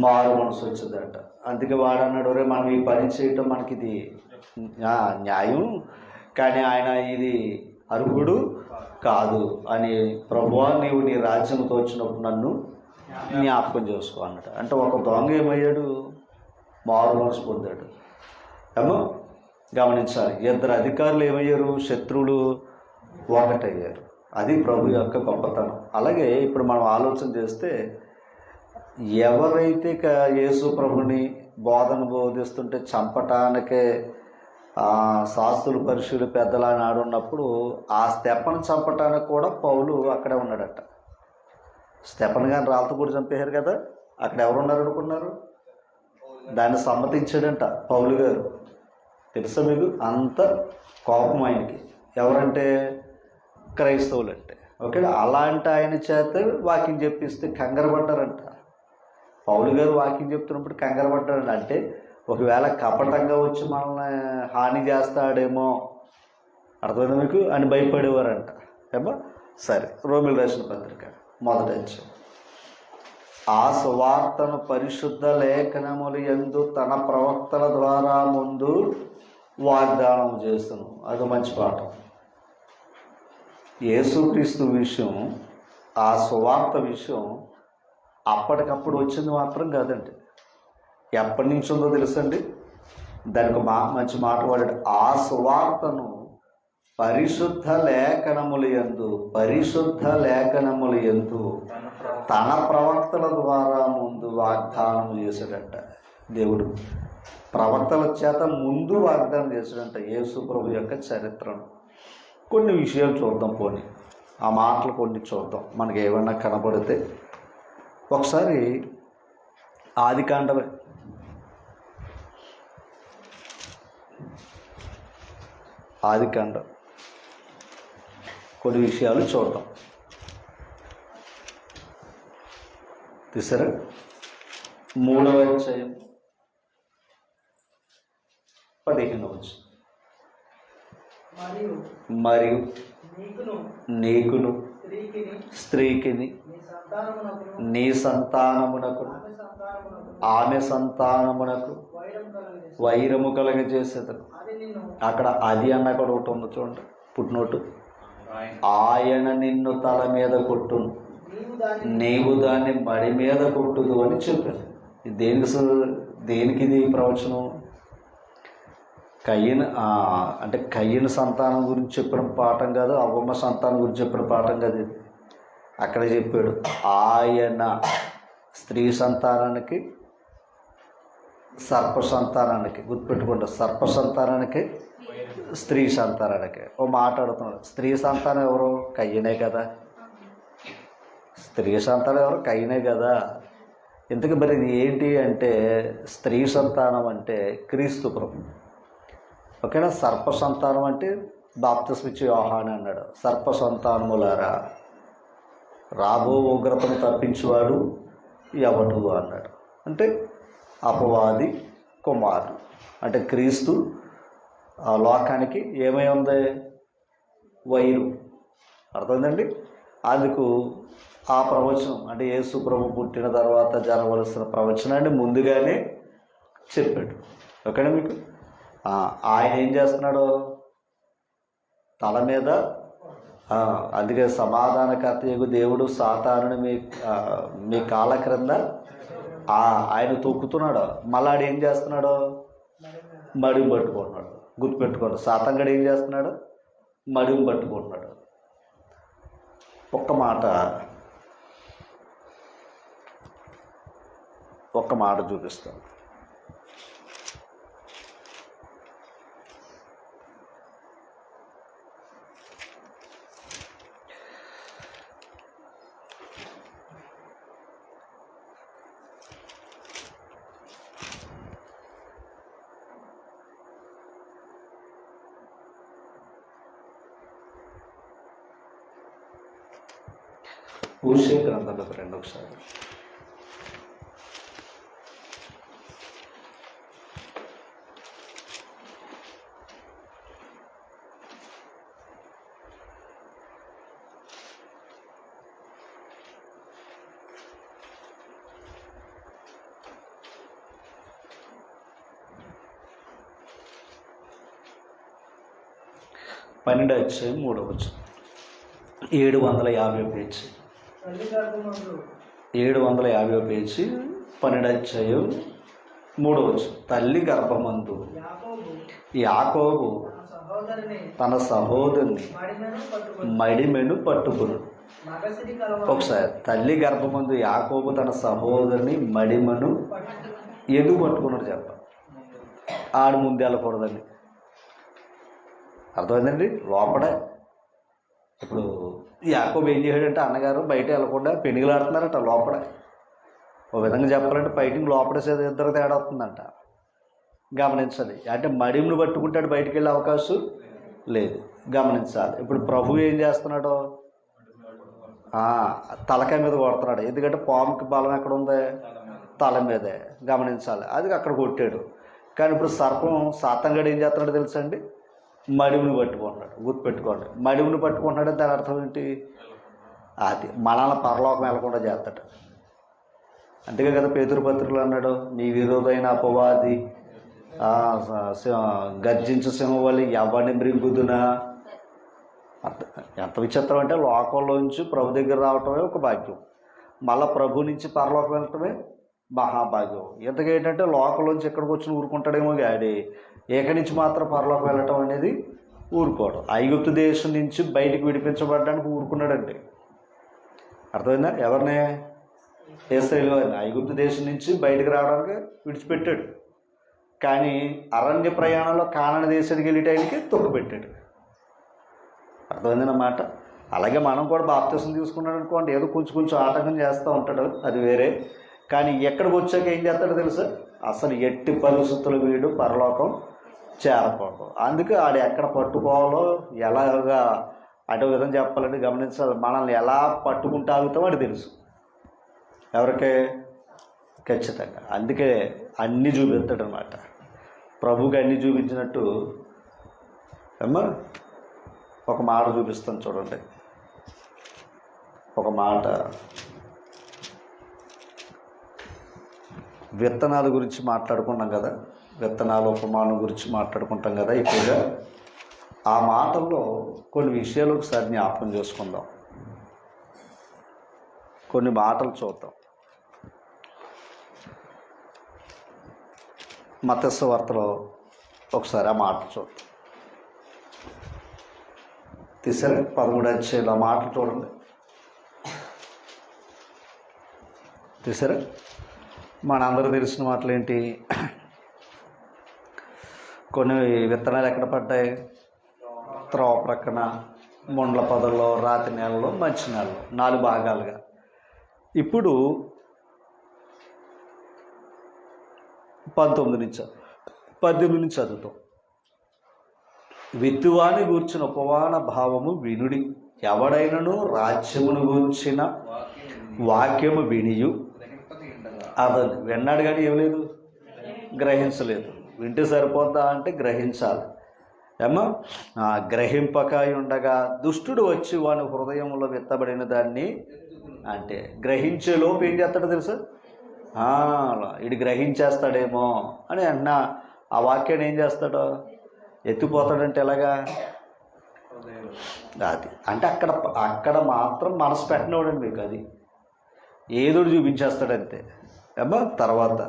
మారు మనసు వచ్చిందట. అందుకే వాడు అన్నాడు, రే మనం ఈ పని చేయటం మనకి ఇది న్యాయం, కానీ ఆయన ఇది అర్హుడు కాదు అని, ప్రభువా నీవు నీ రాజ్యంతో వచ్చినప్పుడు నన్ను జ్ఞాపకం చేసుకో అన్నట్టు. అంటే ఒక దొంగ ఏమయ్యాడు? మారు మనసు పొందాడు. ఏమో గమనించాలి. ఇద్దరు అధికారులు ఏమయ్యారు? శత్రువులు ఒకటయ్యారు. అది ప్రభు యొక్క గొప్పతనం. అలాగే ఇప్పుడు మనం ఆలోచన చేస్తే, ఎవరైతే యేసు ప్రభుని బోధన బోధిస్తుంటే చంపటానికే శాస్త్రులు పరిశీలు పెద్దలు అని ఆడున్నప్పుడు ఆ స్టెఫను చంపటానికి కూడా పౌలు అక్కడే ఉన్నాడట. స్టెఫన్ గారిని రాళ్ళతో కూడా చంపేశారు కదా, అక్కడ ఎవరున్నారు అనుకున్నారు? దాన్ని సమ్మతించాడంట పౌలు గారు. తెలుసా మీకు? అంత కోపం ఆయనకి. ఎవరంటే? క్రైస్తవులు అంటే. ఓకే, అలాంటి ఆయన చేత వాక్యం చెప్పిస్తే కంగారు పడ్డారంట. పౌలు గారు వాక్యం చెప్తున్నప్పుడు కంగారు పడ్డారంట. అంటే ఒకవేళ కపటంగా వచ్చి మనల్ని హాని చేస్తాడేమో, అర్థమైందా మీకు అని భయపడేవారంట. ఏమో సరే, రోమిల్ రాసిన పత్రిక 1వ అధ్యాయం. ఆ సువార్తను పరిశుద్ధ లేఖనములు యందు తన ప్రవక్తల ద్వారా ముందు వాగ్దానం చేస్తున్నాం. అది మంచి పాఠం. యేసుక్రీస్తు విషయం, ఆ సువార్త విషయం అప్పటికప్పుడు వచ్చింది మాత్రం కాదండి. ఎప్పటి నుంచి ఉందో తెలుసండి? దానికి మంచి మాట వాడాడు. ఆ సువార్తను పరిశుద్ధ లేఖనములు యందు తన ప్రవక్తల ద్వారా ముందు వాగ్దానం చేశాడంట. దేవుడు ప్రవక్తల చేత ముందు వాగ్దానం చేశాడంట యేసు ప్రభు యొక్క చరిత్రను. కొన్ని విషయాలు చూద్దాం. పోనీ ఆ మాటలు కొన్ని చూద్దాం, మనకి ఏమన్నా కనబడితే. ఒకసారి ఆదికాండమే, కొన్ని విషయాలు చూద్దాం. తీసారా? 3వ అధ్యాయం 15వ వచనం. మరియు నీకును స్త్రీకిని నీ సంతానమునకు ఆమె సంతానమునకు వైరము కలగజేసేదను. అక్కడ అది అన్న కూడా ఒకటి ఉంది చూడండి, పుట్టినోటు. ఆయన నిన్ను తల మీద కొట్టును, నీవు దాన్ని మడి మీద కొట్టుదు అని చెప్పాను. దేనికి ఇది ప్రవచనం? అంటే కయ్యను సంతానం గురించి చెప్పిన పాఠం కాదు, అవ్వమ్మ సంతానం గురించి చెప్పిన పాఠం కాదు ఇది. అక్కడ చెప్పాడు ఆయన స్త్రీ సంతానానికి, సర్ప సంతానానికి, గుర్తుపెట్టుకుంటా, సర్ప సంతానానికి, స్త్రీ సంతానానికి. ఓ మాట్లాడుతున్నాడు. స్త్రీ సంతానం ఎవరు? కయ్యనే కదా. స్త్రీ సంతానం ఎవరు? కయ్యనే కదా. ఇంతకీ మరి ఇది ఏంటి అంటే, స్త్రీ సంతానం అంటే క్రీస్తు ప్రభు. ఓకేనా? సర్ప సంతానం అంటే బాప్తిస్మ ఇచ్చే యోహాను అన్నాడు. సర్ప సంతానములారా, రాబో ఉగ్రతను తప్పించేవాడు ఎవడు అన్నాడు. అంటే అపవాది కుమారుడు. అంటే క్రీస్తు లోకానికి ఏమై ఉంది? వైరు. అర్థమైందండి? అందుకు ఆ ప్రవచనం అంటే యేసు ప్రభు పుట్టిన తర్వాత జరగవలసిన ప్రవచనాన్ని ముందుగానే చెప్పాడు. ఓకేనా మీకు? ఆయన ఏం చేస్తున్నాడు? తల మీద, అందుకే సమాధానకర్త యగు దేవుడు సాతానుని మీ కాళ్ళ క్రింద ఆయన తొక్కుతున్నాడు. మళ్ళీ ఆడు ఏం చేస్తున్నాడు? మడిం పట్టుకుంటున్నాడు. గుర్తుపెట్టుకోండి, సాతానుడు ఏం చేస్తున్నాడు? మడిం పట్టుకుంటున్నాడు. ఒక్క మాట చూపిస్తాను. హోషే గ్రంథంలో రండి ఒకసారి. పన్నెండవ అధ్యాయం 3వ వచనం. 750 పేజీ 750 పేజీ 12 అధ్యాయం 3వ వచనం. తల్లి గర్భమందు యాకోబు తన సహోదరుని మడిమెను పట్టుకును. ఒకసారి, తల్లి గర్భమందు యాకోబు తన సహోదరుని మడిమను ఎందుకు పట్టుకున్నాడు చెప్ప? ఆడు ముందు వెళ్ళకూడదని. అర్థమైందండి? లోపడే ఇప్పుడు యాకోబు ఏం చేశాడంటే, అన్నగారు బయట వెళ్ళకుండా పెనుగులాడుతున్నారట లోపడే. ఒక విధంగా చెప్పాలంటే ఫైటింగ్ లోపడే ఇద్దరు తేడా అవుతుందంట. గమనించాలి. అంటే మడిమును పట్టుకుంటాడు, బయటికి వెళ్ళే అవకాశం లేదు. గమనించాలి. ఇప్పుడు ప్రభు ఏం చేస్తున్నాడు? తలకాయ మీద కొడుతున్నాడు. ఎందుకంటే పాముకి బలం ఎక్కడ ఉంది? తల మీదే. గమనించాలి. అది అక్కడ కొట్టాడు. కానీ ఇప్పుడు సర్పం సాతంగాడు ఏం చేస్తున్నాడు తెలుసా అండి? మడిముని పట్టుకుంటున్నాడు. గుర్తుపెట్టుకోండి, మడిముని పట్టుకుంటున్నాడు. దాని అర్థం ఏంటి? అది మనల్ని పరలోకం వెళ్ళకుండా చేస్తాడు. అంతేగా కదా పేతురు పత్రికలు అన్నాడు, నీ విరోధైన అపవాది గర్జించు సింహం వల్ల ఎవరిని మృంగుదునా. ఎంత విచిత్రం అంటే, లోకంలోంచి ప్రభు దగ్గర రావటమే ఒక భాగ్యం, మళ్ళీ ప్రభు నుంచి పరలోకం వెళ్ళటమే మహాభాగ్యం. ఎంతకేంటంటే లోకంలోంచి ఎక్కడికి వచ్చి ఊరుకుంటాడేమో గాడి, ఏక నుంచి మాత్రం పరలోకం వెళ్ళటం అనేది ఊరుకోవడం. ఐగుప్తు దేశం నుంచి బయటికి విడిపించబడడానికి ఊరుకున్నాడండి. అర్థమైందా? ఎవరిని? ఇశ్రాయేలు. ఐగుప్తు దేశం నుంచి బయటకు రావడానికి విడిచిపెట్టాడు. కానీ అరణ్య ప్రయాణంలో కానాను దేశానికి వెళ్ళే టైంకి తొక్కుపెట్టాడు. అర్థమైందన్నమాట. అలాగే మనం కూడా బాప్తిసం తీసుకున్నాడు అనుకోండి, ఏదో కొంచెం ఆటంకం చేస్తూ ఉంటాడు, అది వేరే. కానీ ఎక్కడికి వచ్చాక ఏం చేస్తాడో తెలుసా? అసలు ఎట్టి పరిస్థితులు వీడు పరలోకం చేరకూడదు. అందుకే ఆడు ఎక్కడ పట్టుకోవాలో, ఎలాగా అటు విధంగా చెప్పాలంటే గమనించాలి. మనల్ని ఎలా పట్టుకుంటూ ఆగుతామో అది తెలుసు ఎవరికే? ఖచ్చితంగా. అందుకే అన్నీ చూపిస్తాడు అనమాట. ప్రభుకి అన్నీ చూపించినట్టు అమ్మా ఒక మాట చూపిస్తాను చూడండి. ఒక మాట విత్తనాల గురించి మాట్లాడుకున్నాం కదా, విత్తనాలు ఉపమానం గురించి మాట్లాడుకుంటాం కదా. ఇప్పుడు ఆ మాటల్లో కొన్ని విషయాలు ఒకసారి జ్ఞాపకం చేసుకుందాం. కొన్ని మాటలు చూద్దాం. మత్తయి వార్తలో ఒకసారి ఆ మాట చూద్దాం. తీసారా? 13 అధ్యాయులు ఆ మాటలు చూడండి. తీసారా? మనందరూ తెలిసిన మాటలు ఏంటి? కొన్ని విత్తనాలు ఎక్కడ పడ్డాయి? త్రోవ ప్రక్కన, ముండ్ల పొదల్లో, రాతి నేలలో, మంచి నేలలో, 4 భాగాలుగా. ఇప్పుడు 19 నుంచి చదువుతాం. విత్తువాని గూర్చిన ఉపమాన భావము వినుడి. ఎవడైనను రాజ్యమును గూర్చిన వాక్యము వినియు. అదని విన్నాడు కానీ ఏం లేదు, గ్రహించలేదు. వింటే సరిపోద్దా అంటే గ్రహించాలి. ఏమో గ్రహింపక ఉండగా దుష్టుడు వచ్చి వాని హృదయంలో విత్తబడిన దాన్ని, అంటే గ్రహించే లోపు ఏం చేస్తాడో తెలుసా? ఇది గ్రహించేస్తాడేమో అని అన్న ఆ వాక్యాన్ని ఏం చేస్తాడో ఎత్తిపోతాడంటే ఎలాగా? అది అంటే అక్కడ మాత్రం మనసు పెట్టినవాడండి మీకు. అది ఏదో చూపించేస్తాడంతే. ఏమో తర్వాత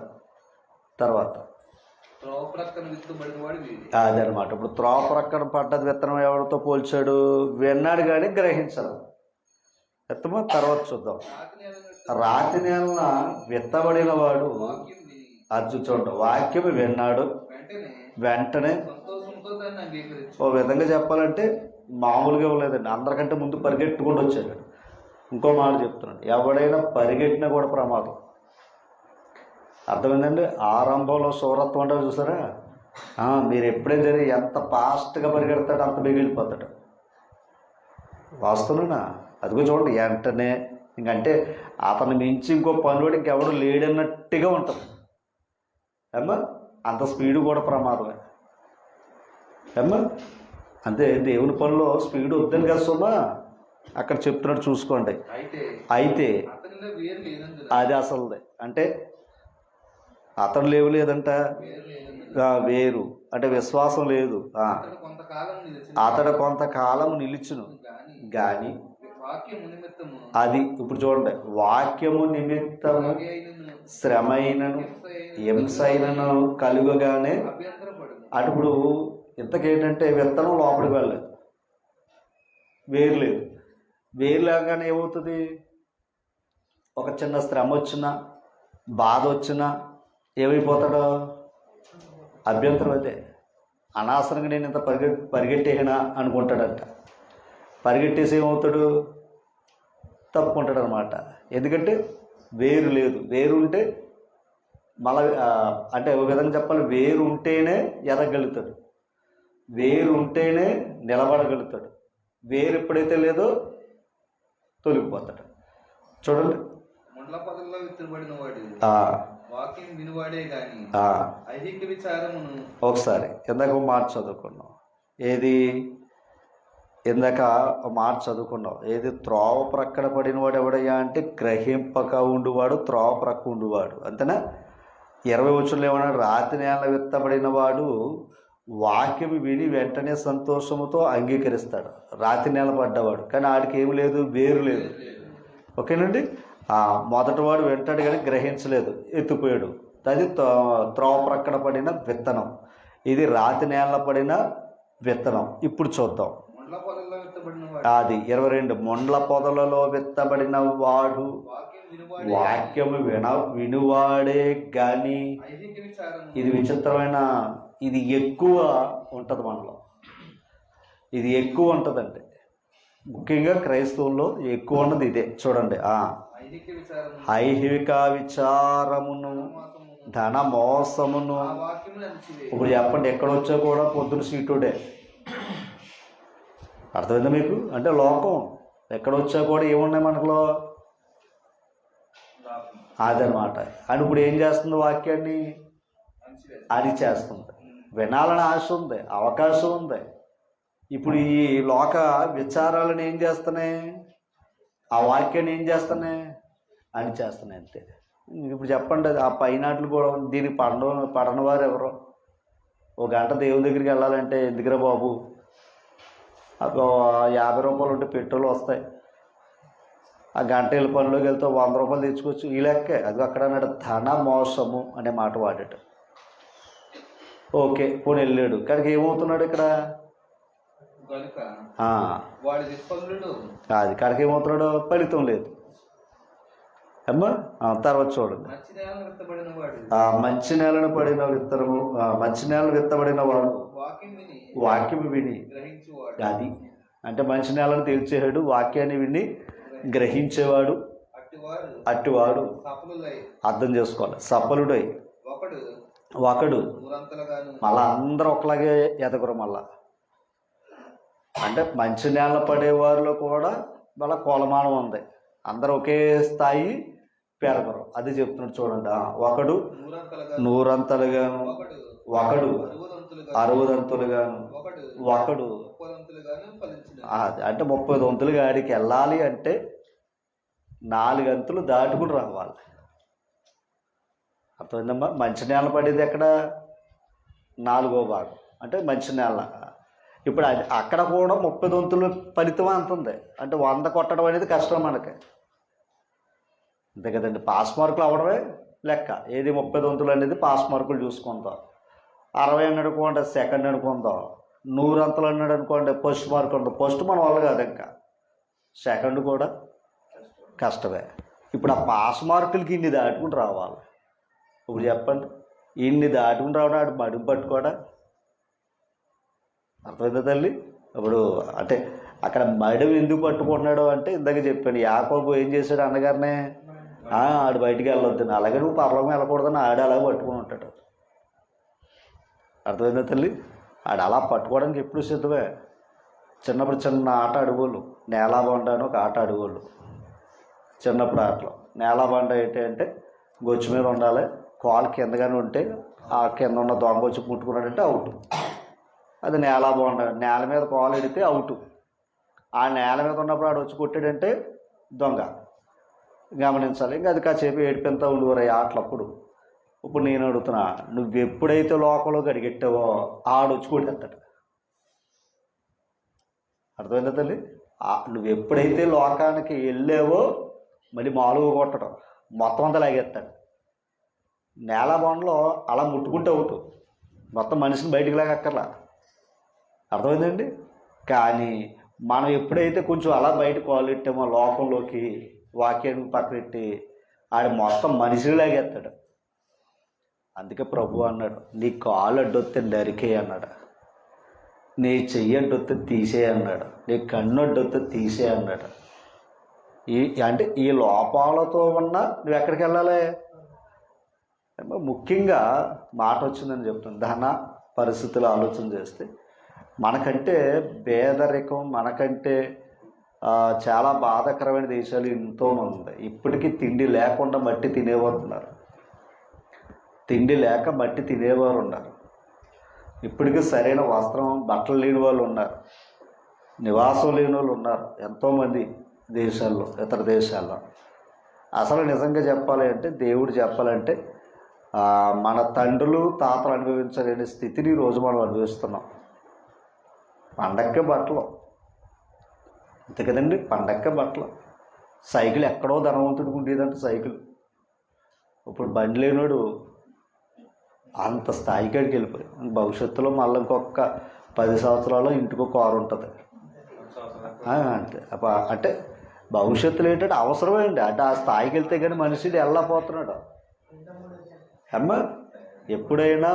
అదే అనమాట. ఇప్పుడు త్రోవ ప్రక్కన పడ్డది విత్తనం ఎవరితో పోల్చాడు? విన్నాడు కానీ గ్రహించరు. ఎత్తమో తర్వాత చూద్దాం. రాతి నేలన విత్తబడిన వాడు అది చూడండి, వాక్యము విన్నాడు, వెంటనే ఓ విధంగా చెప్పాలంటే మామూలుగా ఇవ్వలేదండి, అందరికంటే ముందు పరిగెట్టుకుంటూ వచ్చాడు. ఇంకో మాట చెప్తున్నాడు, ఎవడైనా పరిగెట్టినా కూడా ప్రమాదం. అర్థమైందండి? ఆరంభంలో సౌరత్వం అంటే చూసారా? మీరు ఎప్పుడైనా సరే ఎంత ఫాస్ట్గా పరిగెడతాడో అంత మిగిలిపోతాడు. వాస్తవనా? అదిగో చూడండి, వెంటనే ఇంకంటే అతను మించి ఇంకో పనులు ఇంకెవడు లేడన్నట్టుగా ఉంటుంది. ఏమ్మా అంత స్పీడు కూడా ప్రమాదమే. ఏమ్మా అంతే, దేవుని పనిలో స్పీడ్ వద్దని కదా సుమా అక్కడ చెప్తున్నాడు, చూసుకోండి. అయితే అది అసలుదే అంటే అతను లేదంట, వేరు అంటే విశ్వాసం లేదు. అతడు కొంతకాలం నిలుచును కానీ అది ఇప్పుడు చూడండి, వాక్యము నిమిత్తము శ్రమైనను హింసైనను కలుగగానే అప్పుడు ఇంతకేంటంటే విత్తనం లోపలికి వెళ్ళలేదు, వేరు లేదు. వేరు లేగానే ఏమవుతుంది? ఒక చిన్న శ్రమ వచ్చినా బాధ వచ్చినా ఏమైపోతాడో? అభ్యంతరం అదే. అనవసరంగా నేను ఇంత పరిగెట్టేనా అనుకుంటాడంట. పరిగెట్టేసి ఏమవుతాడు? తప్పుకుంటాడు అనమాట. ఎందుకంటే వేరు లేదు. వేరు ఉంటే మళ్ళీ అంటే ఒక విధంగా చెప్పాలి, వేరు ఉంటేనే ఎదగలుగుతాడు, వేరు ఉంటేనే నిలబడగలుగుతాడు. వేరు ఎప్పుడైతే లేదో తొలగిపోతాడు. చూడండి, ఒకసారి ఇందాక మాట చదువుకున్నాం. ఏది? ఇందాక మాట చదువుకున్నాం. ఏది? త్రోవ ప్రక్కన పడినవాడు ఎవడయ్యా అంటే గ్రహింపక ఉండువాడు, త్రోవ ప్రక్క ఉండువాడు. అంతేనా? 20 వచనంలో ఏమన్నాడు? రాతి నేల విత్తబడిన వాడు వాక్యం విని వెంటనే సంతోషముతో అంగీకరిస్తాడు. రాతి నేల పడ్డవాడు, కానీ ఆడికి ఏమి లేదు, వేరు లేదు. ఓకేనండి. మొదటివాడు వెంటాడు కానీ గ్రహించలేదు, ఎత్తిపోయాడు. అది త్రోవ ప్రక్కన పడిన విత్తనం. ఇది రాతి నేల పడిన విత్తనం. ఇప్పుడు చూద్దాం. అది 22. మొండ్ల పొదలలో విత్తబడిన వాడు వాక్యము వినువాడే కానీ, ఇది విచిత్రమైన, ఇది ఎక్కువ ఉంటుంది మనలో, ఇది ఎక్కువ ఉంటుందండి. ముఖ్యంగా క్రైస్తవుల్లో ఎక్కువ ఉన్నది ఇదే. చూడండి, ఐహిక విచారమును ధన మోసమును. ఇప్పుడు చెప్పండి, ఎక్కడొచ్చా కూడా పొద్దున సీటుడే. అర్థమైందా మీకు? అంటే లోకం ఎక్కడొచ్చా కూడా ఏమున్నాయి మనలో, అదనమాట. అని ఇప్పుడు ఏం చేస్తుంది? వాక్యాన్ని అది చేస్తుంది. వినాలని ఆశ ఉంది, అవకాశం ఉంది. ఇప్పుడు ఈ లోక విచారాలను ఏం చేస్తున్నాయి? ఆ వాక్యాన్ని ఏం చేస్తున్నాయి? అని చేస్తున్నాయి అంతే. ఇప్పుడు చెప్పండి, ఆ పైనాట్లు కూడా దీనికి పడని వారు ఎవరు? ఒక గంట దేవుని దగ్గరికి వెళ్ళాలంటే ఎందుకురా బాబు, 50 రూపాయలు ఉంటే పెట్రోల్ వస్తాయి, ఆ గంట వెళ్ళి పనిలోకి వెళ్తే 100 రూపాయలు తెచ్చుకోవచ్చు. ఈ లెక్కే. అది అక్కడ అన్నాడు ధన మోసము అనే మాట వాడాడు. ఓకే, పోనీ వెళ్ళాడు, కానీ ఏమవుతున్నాడు ఇక్కడ? అది కడకి ఏమవుతున్నాడు? ఫలితం లేదు. అమ్మా తర్వాత చూడండి, మంచి నేలను పడిన విత్తనము, మంచి నేలను విత్తబడిన వాడు వాక్యం విని. అది అంటే మంచి నేలను తీర్చేవాడు, వాక్యాన్ని విని గ్రహించేవాడు అట్టివాడు. అర్థం చేసుకోవాలి. సఫలుడై ఒకడు. మళ్ళా అందరూ ఒకలాగే ఎదగరు. మళ్ళా అంటే మంచి నేల పడేవారిలో కూడా మళ్ళీ కొలమానం ఉంది. అందరూ ఒకే స్థాయి పెరగరు. అది చెప్తున్నాడు చూడండి. ఒకడు 100 ఒకడు 60 ఒకడు అంటే 30 ఆడికి వెళ్ళాలి అంటే 4 అంతులు దాటుకుని రావాలి. అర్థమైందమ్మా? మంచి నేల పడేది ఎక్కడ? 4వ భాగం అంటే మంచి నేల. ఇప్పుడు అది అక్కడ కూడా 30 ఫలితం అంతుంది. అంటే 100 కొట్టడం అనేది కష్టం మనకి, అంతే కదండి. పాస్ మార్కులు అవ్వడమే లెక్క. ఏది 30 అనేది పాస్ మార్కులు చూసుకుందాం. 60 అన్నాడు అనుకోండి సెకండ్ అనుకుందాం. 100 అన్నాడు అనుకోండి ఫస్ట్ మార్క్ ఉంటుంది. ఫస్ట్ మన వల్ల కాదు, ఇంకా సెకండ్ కూడా కష్టమే. ఇప్పుడు ఆ పాస్ మార్కులకి ఇన్ని దాటుకుని రావాలి. ఇప్పుడు చెప్పండి, ఇన్ని దాటుకుని రావడం ఆడు మడుగు పట్టుకోడా? అర్థమైందా తల్లి? ఇప్పుడు అంటే అక్కడ మడుగు ఎందుకు పట్టుకుంటున్నాడు అంటే ఇందాక చెప్పాను, యాకోబు ఏం చేశాడు అన్నగారినే, ఆడు బయటికి వెళ్ళొద్దని, అలాగే నువ్వు పర్లోకం వెళ్ళకూడదని ఆడు అలాగే పట్టుకుని ఉంటాడు. అర్థమైందా తల్లి? ఆడు అలా పట్టుకోవడానికి ఎప్పుడు సిద్ధమే. చిన్నప్పుడు చిన్న ఆట ఆడుకోళ్ళు, నేలాబండ అని ఒక ఆట ఆడుకోళ్ళు. చిన్నప్పుడు ఆటలో నేలాబండ ఏంటి అంటే గొచ్చు మీద ఉండాలి, కాలు కిందగానే ఉంటే ఆ కింద ఉన్న దొంగ వచ్చి ముట్టుకున్నాడంటే అవుట్. అది నేలాబండ. నేల మీద కాలు ఎడితే అవుట్. ఆ నేల మీద ఉన్నప్పుడు ఆడు వచ్చి కొట్టాడంటే దొంగ. గమనించాలి. ఇంకా అది కాసేపు ఏడిపెంత ఉండేవారు ఈ ఆటలప్పుడు. ఇప్పుడు నేను అడుగుతున్నా, నువ్వు ఎప్పుడైతే లోకంలోకి అడిగెట్టావో ఆడొచ్చి కొట్టేస్తాడు. అర్థమైందా తల్లి? నువ్వు ఎప్పుడైతే లోకానికి వెళ్ళావో మళ్ళీ మామూలుగా కొట్టడం మొత్తం అంతా లాగేస్తాడు. నేల బొండలో అలా ముట్టుకుంటే అవుతూ మొత్తం మనిషిని బయటికి లాగక్కర్లా. అర్థమైందండి? కానీ మనం ఎప్పుడైతే కొంచెం అలా బయటకు వాళ్ళెట్టామో లోకంలోకి, వాక్యానికి పక్కనెట్టి ఆడు మొత్తం మనిషిని లాగేస్తాడు. అందుకే ప్రభు అన్నాడు, నీ కాలు అడ్డొస్తే నరికే అన్నాడు, నీ చెయ్యి అడ్డొస్తే తీసే అన్నాడు, నీ కన్ను అడ్డొస్తే తీసే అన్నాడు. అంటే ఈ లోపాలతో ఉన్న నువ్వు ఎక్కడికి వెళ్ళాలి? ముఖ్యంగా మాట వచ్చిందని చెప్తుంది. ధన పరిస్థితులు ఆలోచన చేస్తే మనకంటే పేదరికం, మనకంటే చాలా బాధాకరమైన దేశాలు ఎంతోమంది ఉన్నాయి. ఇప్పటికీ తిండి లేకుండా మట్టి తినేవారు ఉన్నారు, తిండి లేక మట్టి తినేవారు ఉన్నారు. ఇప్పటికీ సరైన వస్త్రం, బట్టలు లేని వాళ్ళు ఉన్నారు, నివాసం లేని వాళ్ళు ఉన్నారు ఎంతోమంది దేశాల్లో, ఇతర దేశాల్లో. అసలు నిజంగా చెప్పాలి అంటే, దేవుడు చెప్పాలంటే మన తండ్రులు తాతలు అనుభవించలేని స్థితిని ఈరోజు మనం అనుభవిస్తున్నాం. పండక్కే బట్టలు, అంతే కదండి, పండక్కే బట్టలు. సైకిల్ ఎక్కడో ధనవంతుడికి ఉండేదంటే సైకిల్. ఇప్పుడు బండి లేనివాడు అంత స్థాయికాడికి వెళ్ళిపోయి భవిష్యత్తులో మళ్ళీ ఇంకొక 10 సంవత్సరాల్లో ఇంటికి ఒక కారు ఉంటుంది అంతే. అంటే భవిష్యత్తులో ఏంటంటే అవసరమేంటి అంటే ఆ స్థాయికి వెళ్తే కానీ మనిషి వెళ్ళకపోతున్నాడు. అమ్మ ఎప్పుడైనా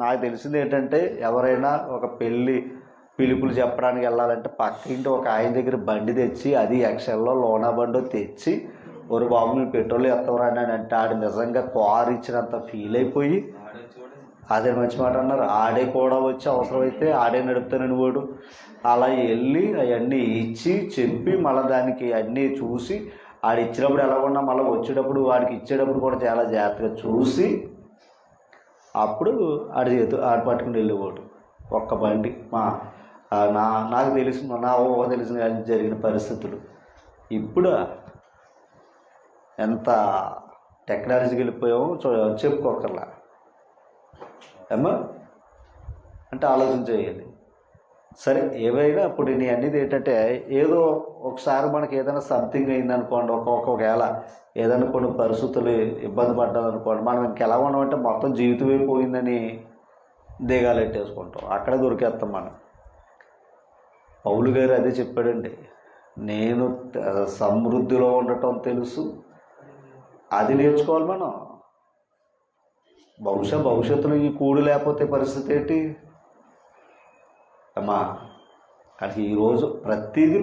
నాకు తెలిసింది ఏంటంటే, ఎవరైనా ఒక పెళ్ళి పిలుపులు చెప్పడానికి వెళ్ళాలంటే పక్క ఇంటి ఒక ఆయన దగ్గర బండి తెచ్చి, అది ఎక్సెల్లో లోనా బండి తెచ్చి, ఒక బాబు మీ పెట్రోల్ ఎత్తవరాని అంటే ఆడు నిజంగా కారు ఇచ్చినంత ఫీల్ అయిపోయి, అదే మంచి మాట అన్నారు, ఆడే కూడా వచ్చి అవసరమైతే ఆడే నడుపుతానని వాడు అలా వెళ్ళి అవన్నీ ఇచ్చి చెప్పి మళ్ళీ దానికి అన్నీ చూసి, ఆడు ఇచ్చినప్పుడు ఎలా ఉన్నా మళ్ళీ వచ్చేటప్పుడు వాడికి ఇచ్చేటప్పుడు కూడా చాలా జాగ్రత్తగా చూసి అప్పుడు ఆడు పట్టుకుని వెళ్ళేవాడు. ఒక్క బండి నాకు తెలిసిన తెలిసిన జరిగిన పరిస్థితులు. ఇప్పుడు ఎంత టెక్నాలజీకి వెళ్ళిపోయామో చెప్పుకోకర్లా. ఏమో అంటే ఆలోచన చేయాలి. సరే ఏవైనా ఇప్పుడు నీ అనేది ఏంటంటే, ఏదో ఒకసారి మనకి ఏదైనా సంథింగ్ అయిందనుకోండి, ఒకవేళ ఏదైనా కొన్ని పరిస్థితులు ఇబ్బంది పడ్డాదనుకోండి, మనం ఇంకెలా ఉన్నామంటే మొత్తం జీవితమే పోయిందని దిగాలెట్టేసుకుంటాం, అక్కడే దొరికేస్తాం మనం. పౌలు గారు అదే చెప్పాడండి, నేను సమృద్ధిలో ఉండటం తెలుసు, అది నేర్చుకోవాలి మనం. భవిష్యత్తులో ఈ కూడు లేకపోతే పరిస్థితి ఏంటి అమ్మా? కానీ ఈరోజు ప్రతిదీ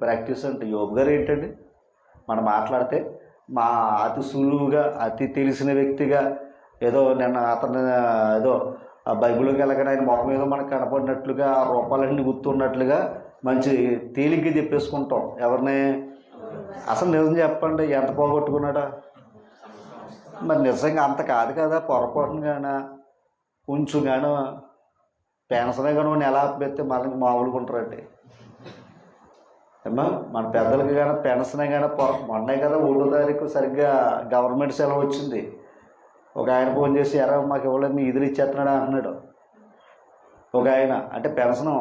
ప్రాక్టీస్ అంటే యోబు గారు ఏంటండి, మనం మాట్లాడితే అతి సులువుగా అతి తెలిసిన వ్యక్తిగా ఏదో నిన్న అతను ఏదో బైబిల్కి వెళ్ళగానే ఆయన మొహం ఏదో మనకు కనపడినట్లుగా, ఆ రూపాలన్నీ గుర్తున్నట్లుగా మంచి తేలిగ్గా చెప్పేసుకుంటాం ఎవరిని. అసలు నిజం చెప్పండి, ఎంత పోగొట్టుకున్నాడా? మరి నిజంగా అంత కాదు కదా, పొరపాటును కానీ కొంచెం కానీ పెన్షనే కానీ ఎలా పెడితే మనకి మామూలుగా ఉంటారండి. ఏమో మన పెద్దలకి కానీ పెన్షనే కానీ మొన్నే కదా 1వ తారీఖు సరిగ్గా గవర్నమెంట్ సెలవు వచ్చింది. ఒక ఆయన ఫోన్ చేసి, మాకు ఇవ్వలేదు, మీ ఇదిలు ఇచ్చేస్తున్నాడా అంటున్నాడు ఒక ఆయన. అంటే పెన్షన్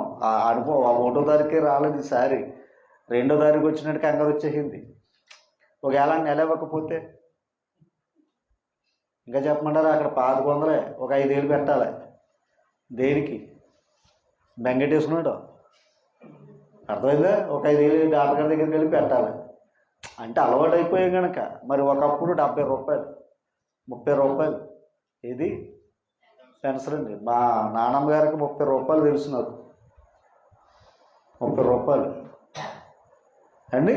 అనుభవం 1వ తారీఖే రాలేదు ఈసారి, 2వ తారీఖు వచ్చినట్టు కంగారు వచ్చేసింది. ఒకవేళ నెల ఇవ్వకపోతే ఇంకా చెప్పమంటారా, అక్కడ 1100 ఒక 5,000 పెట్టాలి. దేనికి? బెంగటేసుకున్నాడు. అర్థమైందా? ఒక 5,000 డాక్టర్ గారి దగ్గరికి వెళ్ళి పెట్టాలి అంటే అలవాటు అయిపోయాం కనుక. మరి ఒకప్పుడు 70 రూపాయలు 30 రూపాయలు ఇది పెన్షన్ అండి. మా నాన్నమ్మ గారికి 30 రూపాయలు తెలుసు నాకు, 30 రూపాయలు అండి.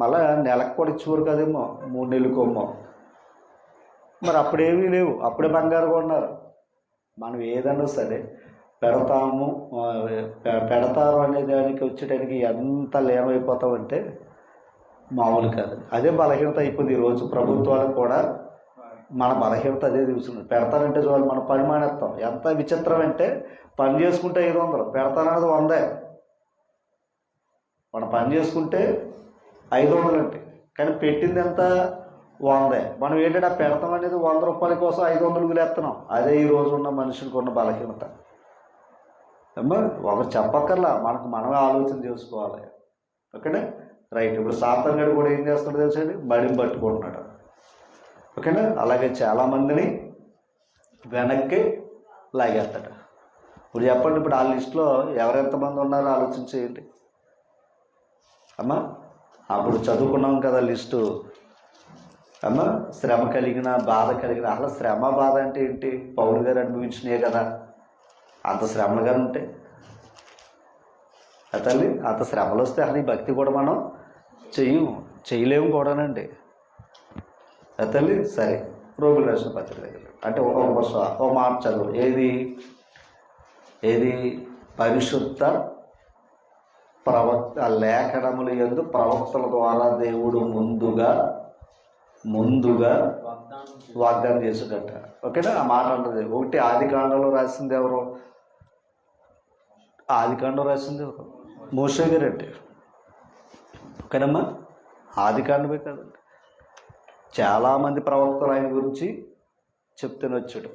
మళ్ళీ నెలకు కూడా ఇచ్చేవారు కదేమో, 3 నెలలకేమో. మరి అప్పుడేమీ లేవు, అప్పుడే బంగారు కొన్నారు. మనం ఏదన్నా సరే పెడతారు అనే దానికి వచ్చేటానికి ఎంత లేమైపోతామంటే మామూలు కాదు. అదే బలహీనత అయిపోయింది ఈరోజు ప్రభుత్వాలకు కూడా. మన బలహీనత అదే తెలుస్తుంది. పెడతారంటే చూడాలి, మనం పని మానేస్తాం. ఎంత విచిత్రం అంటే, పని చేసుకుంటే 500, పెడతారనేది 100. మనం పని చేసుకుంటే 500 అంటే, కానీ పెట్టింది ఎంత? 100. మనం ఏంటంటే పెడతాం అనేది 100 రూపాయల కోసం 500 వేస్తున్నాం. అదే ఈరోజు ఉన్న మనుషులకు ఉన్న బలహీనత. అమ్మా ఒకరు చెప్పక్కర్లా, మనకు మనమే ఆలోచన చేసుకోవాలి. ఓకేనా? రైట్. ఇప్పుడు సాతాను గారు కూడా ఏం చేస్తాడో తెలుసండి, బడిని పట్టుకుంటున్నాడు. ఓకేనా? అలాగే చాలామందిని వెనక్కి లాగేస్తాడు. ఇప్పుడు చెప్పండి, ఇప్పుడు ఆ లిస్టులో ఎవరెంతమంది ఉన్నారో ఆలోచించేయండి అమ్మా. అప్పుడు చదువుకున్నాం కదా లిస్టు అమ్మా, శ్రమ కలిగిన, బాధ కలిగిన. అసలు శ్రమ బాధ అంటే ఏంటి? పౌలు గారు అనుభవించినాయే కదా. అంత శ్రమలుగా ఉంటే తల్లి, అంత శ్రమలు వస్తే అసలు ఈ భక్తి కూడా మనం చేయలేము కూడానండి తల్లి. సరే, రోగులు రాసిన పత్రిక దగ్గర అంటే ఒక మాట చదువు. ఏది పరిశుద్ధ లేఖనముల యందు ప్రవక్తల ద్వారా దేవుడు ముందుగా వాగ్దానం చేసేటట్ట. ఓకేనా? ఆ మాట అంటది. ఒకటి ఆదికాండంలో రాసింది ఎవరు? ఆదికాండం రాసింది ఎవరు? మోషే గారు అంటే. ఓకేనమ్మా? ఆదికాండమే కదండి, చాలామంది ప్రవక్తలు ఆయన గురించి చెప్తూనే వచ్చాడు.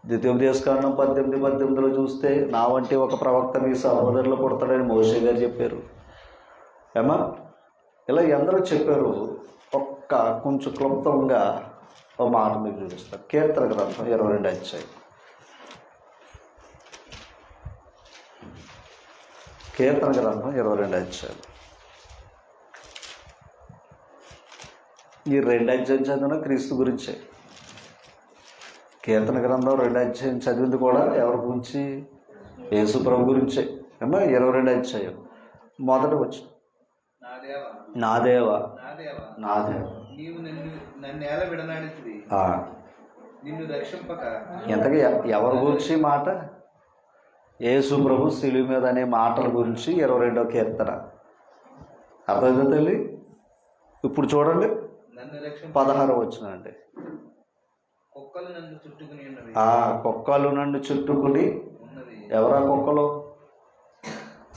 ద్వితీయోపదేశకాండం 18:18 చూస్తే, నా వంటి ఒక ప్రవక్త మీ సహోదరులు పుడతాడని మోషే గారు చెప్పారు. ఏమా ఇలా ఎందరో చెప్పారు. కొంచెం క్లుప్తంగా ఒక మాట మీకు చూపిస్తారు. కీర్తన గ్రంథం 22 అధ్యాయం. కీర్తన గ్రంథం 22 అధ్యాయం. ఈ 2 అధ్యాయం చదివిన క్రీస్తు గురించే. కీర్తన గ్రంథం 2 అధ్యాయం చదివింది కూడా ఎవరి గురించి? యేసు ప్రభు గురించే. ఏమో 22 అధ్యాయం మొదట వచ్చి, నా దేవా ఎంతగా ఎవరి గురించి మాట? యేసు ప్రభు శిలువ మీద అనే మాటల గురించి 22వ కీర్తన. అర్థమైందా తల్లి? ఇప్పుడు చూడండి 16 వచనం. కుక్కలు నన్ను చుట్టుకుని. ఎవరా కుక్కలు?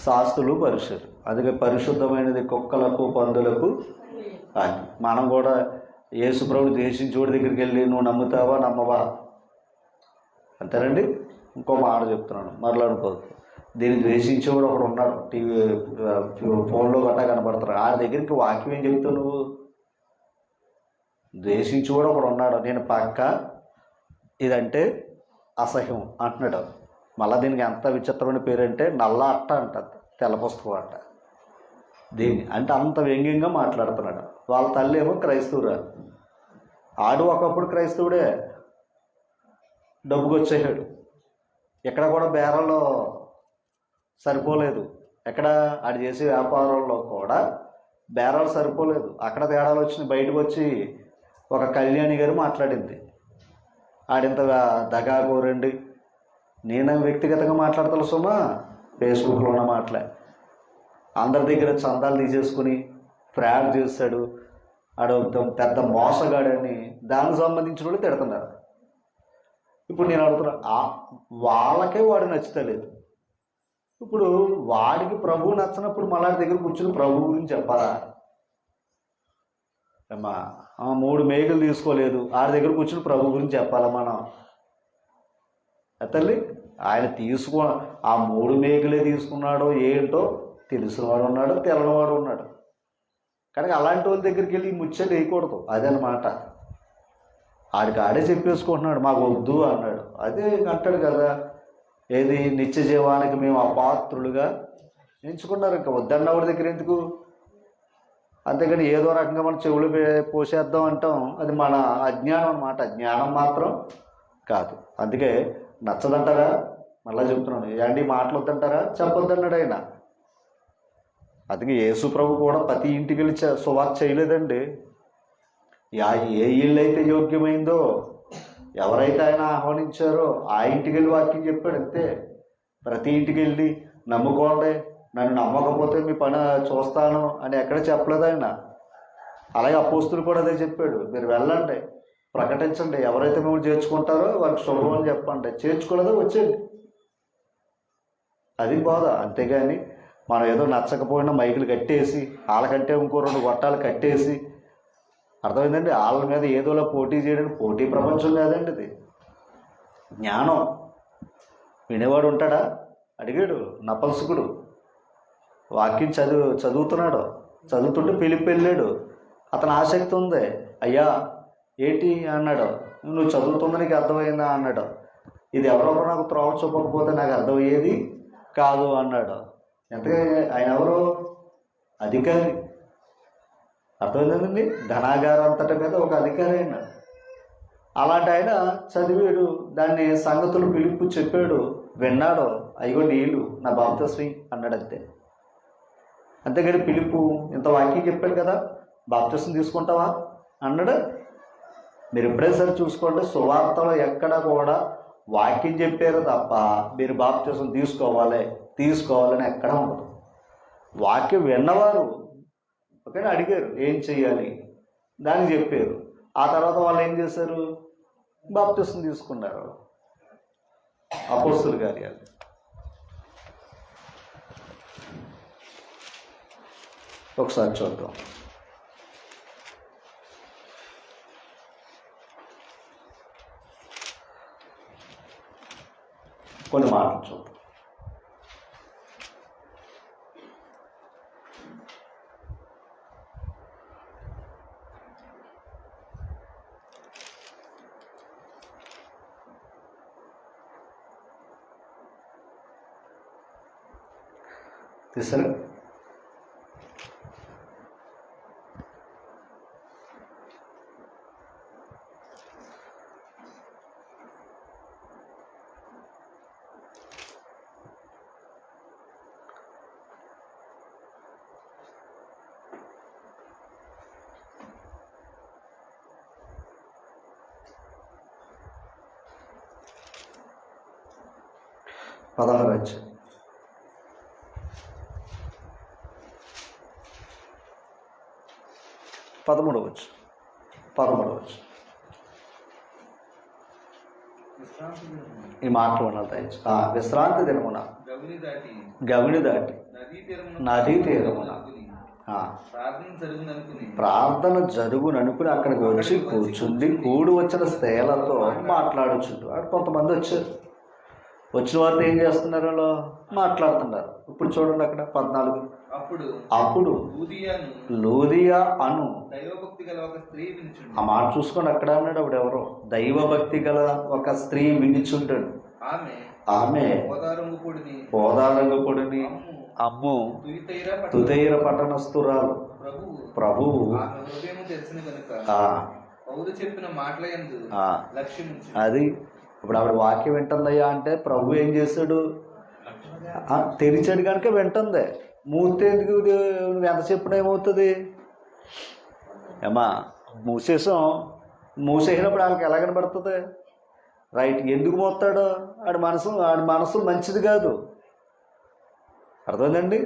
శాస్త్రులు, పరిశుద్ధులు. అందుకే పరిశుద్ధమైనది కుక్కలకు, పందులకు అని. మనం కూడా యేసు ప్రభు ద్వేషించోడి దగ్గరికి వెళ్ళి నువ్వు నమ్ముతావా నమ్మవా అంతేనండి. ఇంకో మాట చెప్తున్నాను, మరలా అనుకోవద్దు. దీన్ని ద్వేషించేవాడు ఒకడు ఉన్నాడు, టీవీ ఫోన్లో గట్టా కనబడతారు. ఆ దగ్గరికి వాక్యం ఏం చెప్తావు నువ్వు? ద్వేషించేవాడు ఒకడు ఉన్నాడు, నేను పక్క ఇదంటే అసహ్యం అంటున్నాడు. మళ్ళీ దీనికి ఎంత విచిత్రమైన పేరు అంటే నల్ల అట్ట అంటది, తెల్ల పుస్తకం అట్ట. దీన్ని అంటే అంత వ్యంగ్యంగా మాట్లాడుతున్నాడు. వాళ్ళ తల్లి ఏమో క్రైస్తవురా. ఆడు ఒకప్పుడు క్రైస్తవుడే, డబ్బుకి వచ్చేసాడు. ఎక్కడ కూడా బేరాల్లో సరిపోలేదు. ఎక్కడ ఆడు చేసే వ్యాపారంలో కూడా బేరాలు సరిపోలేదు. అక్కడ తేడాలు వచ్చినాయి. బయటకు వచ్చి ఒక కళ్యాణి గారు మాట్లాడింది, ఆడింత దగాగోరండి. నేను వ్యక్తిగతంగా మాట్లాడతాను సుమా, ఫేస్బుక్లో ఉన్న మాటలే. అందరి దగ్గర చందాలు తీసేసుకుని ఫ్రాడ్ చేస్తాడు, ఆడు పెద్ద మోసగాడని దానికి సంబంధించిన వాళ్ళు తిడుతున్నారు. ఇప్పుడు నేను అడుగుతున్నా, వాళ్ళకే వాడు నచ్చుతలేదు. ఇప్పుడు వాడికి ప్రభువు నచ్చినప్పుడు మళ్ళా దగ్గర కూర్చుని ప్రభు గురించి చెప్పాలా? అమ్మా 3 మేకలు తీసుకోలేదు, ఆడి దగ్గర కూర్చుని ప్రభు గురించి చెప్పాలా మనం? తల్లి, ఆయన ఆ 3 మేకలే తీసుకున్నాడో ఏంటో తెలిసినవాడు ఉన్నాడు, తెలనివాడు ఉన్నాడు. కానీ అలాంటి వాళ్ళ దగ్గరికి వెళ్ళి ముచ్చట వేయకూడదు. అదనమాట. ఆడికి ఆడే చెప్పేసుకుంటున్నాడు, మాకు వద్దు అన్నాడు. అదే అంటాడు కదా, ఏది నిత్య జీవానికి మేము అపాత్రులుగా ఎంచుకున్నారు. ఇంకా వద్దన్నవాడి దగ్గర ఎందుకు? అంతేగాని ఏదో రకంగా మనం చెవులు పోసేద్దాం అంటాం, అది మన అజ్ఞానం అన్నమాట. జ్ఞానం మాత్రం కాదు. అందుకే నచ్చదంటారా? మళ్ళీ చెప్తున్నాను, ఏంటి మాటలు వద్దంటారా? చెప్పొద్దన్నాడు ఆయన. అందుకే యేసు ప్రభు కూడా ప్రతి ఇంటికి వెళ్ళి సువార్త చేయలేదండి. ఏ ఇల్లు అయితే యోగ్యమైందో, ఎవరైతే ఆయన ఆహ్వానించారో ఆ ఇంటికి వెళ్ళి వాక్యం చెప్పాడు అంతే. ప్రతి ఇంటికి వెళ్ళి నమ్ముకోండి, నన్ను నమ్మకపోతే మీ పని చూస్తాను అని ఎక్కడ చెప్పలేదు ఆయన. అలాగే అపోస్తులు కూడా అదే చెప్పాడు, మీరు వెళ్ళండి, ప్రకటించండి, ఎవరైతే మిమ్మల్ని చేర్చుకుంటారో వారికి శుభం అని చెప్పండి. చేర్చుకోలేదో వచ్చేది. అది బోధ. అంతేగాని మనం ఏదో నచ్చకపోయినా మైకులు కట్టేసి, వాళ్ళకంటే ఇంకో 2 గొట్టాలు కట్టేసి, అర్థమైందండి, వాళ్ళ మీద ఏదోలా పోటీ చేయడానికి పోటీ ప్రపంచం కాదండి ఇది. జ్ఞానం వినేవాడు ఉంటాడా? అడిగాడు నపల్సుకుడు. వాక్యం చదువుతున్నాడు. చదువుతుంటే పిలిపి వెళ్ళాడు. అతను ఆసక్తి ఉంది. అయ్యా ఏంటి అన్నాడు. నువ్వు చదువుతుందా నీకు అర్థమైందా అన్నాడు. ఇది ఎవరొకరు నాకు త్రోవ చూపకపోతే నాకు అర్థమయ్యేది కాదు అన్నాడు. ఎంతగా ఆయన ఎవరు? అధికారి. అర్థమైందండి. ధనాగారం అంతటి మీద ఒక అధికారి అయినా. అలాంటి ఆయన చదివాడు. దాన్ని సంగతులు పిలుపు చెప్పాడు. విన్నాడు. అయ్యో నీళ్ళు నా బాప్తిస్మం అన్నాడు. అంతేగాని పిలుపు ఇంత వాక్యం చెప్పాడు కదా, బాప్తిస్మం తీసుకుంటావా అన్నాడు. మీరు ఎప్పుడైనా సరే చూసుకోండి, సువార్తలో ఎక్కడ కూడా వాక్యం చెప్పారు తప్ప మీరు బాప్తిస్మం తీసుకోవాలని ఎక్కడ ఉండదు. వాక్యం విన్నవారు ఓకేనా అడిగారు ఏం చెయ్యాలి, దానికి చెప్పారు. ఆ తర్వాత వాళ్ళు ఏం చేశారు? బాప్తిస్మం తీసుకున్నారు. అపోస్తలుల కార్యాలు ఒకసారి చూద్దాం. కొన్ని మాటలు చూద్దాం. తీసారా? పదహారు 13 ఈ మాటలు ఉన్నాయి. విశ్రాంతి దినమున గవిని దాటి నదీ తీరమున ప్రార్థన జరుగుననుకుని అక్కడికి వచ్చి కూర్చుంది. కూడి వచ్చిన స్త్రీలతో మాట్లాడుచుండు. అక్కడ కొంతమంది వచ్చారు. వచ్చిన వారితో ఏం చేస్తున్నారు? వాళ్ళు మాట్లాడుతున్నారు. ఇప్పుడు చూడండి అక్కడ 14. అప్పుడు లూదియా అను ఆ మాట చూసుకోండి. అక్కడ అన్నాడు ఆవిడెవరో దైవభక్తి గల ఒక స్త్రీ వినిచుంటాడు. ఆమె పోదారంగు పొడిని అమ్ము తుదైర పట్టణస్థురాలు. ప్రభువు అది ఇప్పుడు ఆవిడ వాక్యం వింటుందయ్యా అంటే ప్రభు ఏం చేశాడు? తెరిచాడు కనుక వింటుంది. మూస్తే ఎందుకు? నువ్వు ఎంత చెప్పినా ఏమవుతుంది? ఏమా మూసేసినప్పుడు వాళ్ళకి ఎలా కనబడుతుంది? రైట్. ఎందుకు మోస్తాడు? ఆడి మనసు మంచిది కాదు. అర్థమైందండి?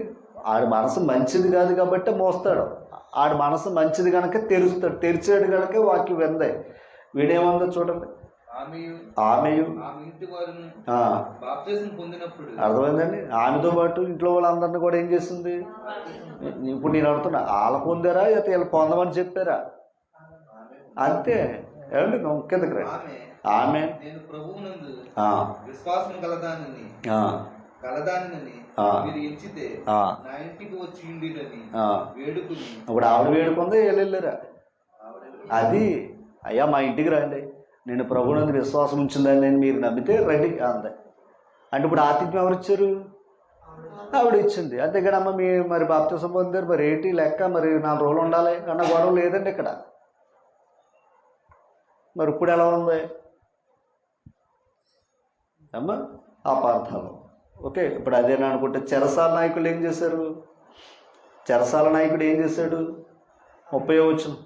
ఆడి మనసు మంచిది కాదు కాబట్టి మోస్తాడు. ఆడి మనసు మంచిది కనుక తెరుస్తాడు. తెరిచాడు కనుక వాక్యం విందే. వీడేముందో చూడండి. అర్థమైందండి? ఆమెతో పాటు ఇంట్లో వాళ్ళందరినీ కూడా ఏం చేస్తుంది? ఇప్పుడు నేను అడుగుతున్నా, వాళ్ళ పొందారా లేకపోతే వీళ్ళు పొందమని చెప్పారా? అంతే. ఏమండి కిందకి రండి. ఆమె ఇప్పుడు ఆవిడ వేడుకుంది, వెళ్ళారా? అది అయ్యా మా ఇంటికి రండి, నేను ప్రభువునందు విశ్వాసం ఉంచిందని నేను మీరు నమ్మితే రండి అంది. అంటే ఇప్పుడు ఆతిథ్యం ఎవరు ఇచ్చారు? ఆవిడ ఇచ్చింది. అంతేకాని అమ్మ మీ మరి బాప్తిసం పొందారు, మరి ఏంటి లెక్క, మరి 4 రోజులు ఉండాలి అన్న గొడవ లేదండి ఇక్కడ. మరి ఇప్పుడు ఎలా ఉంది అమ్మ? అపార్థాలు. ఓకే, ఇప్పుడు అదేనా అనుకుంటే చెరసాల నాయకులు ఏం చేశారు? చెరసాల నాయకుడు ఏం చేశాడు? 30వ వచనం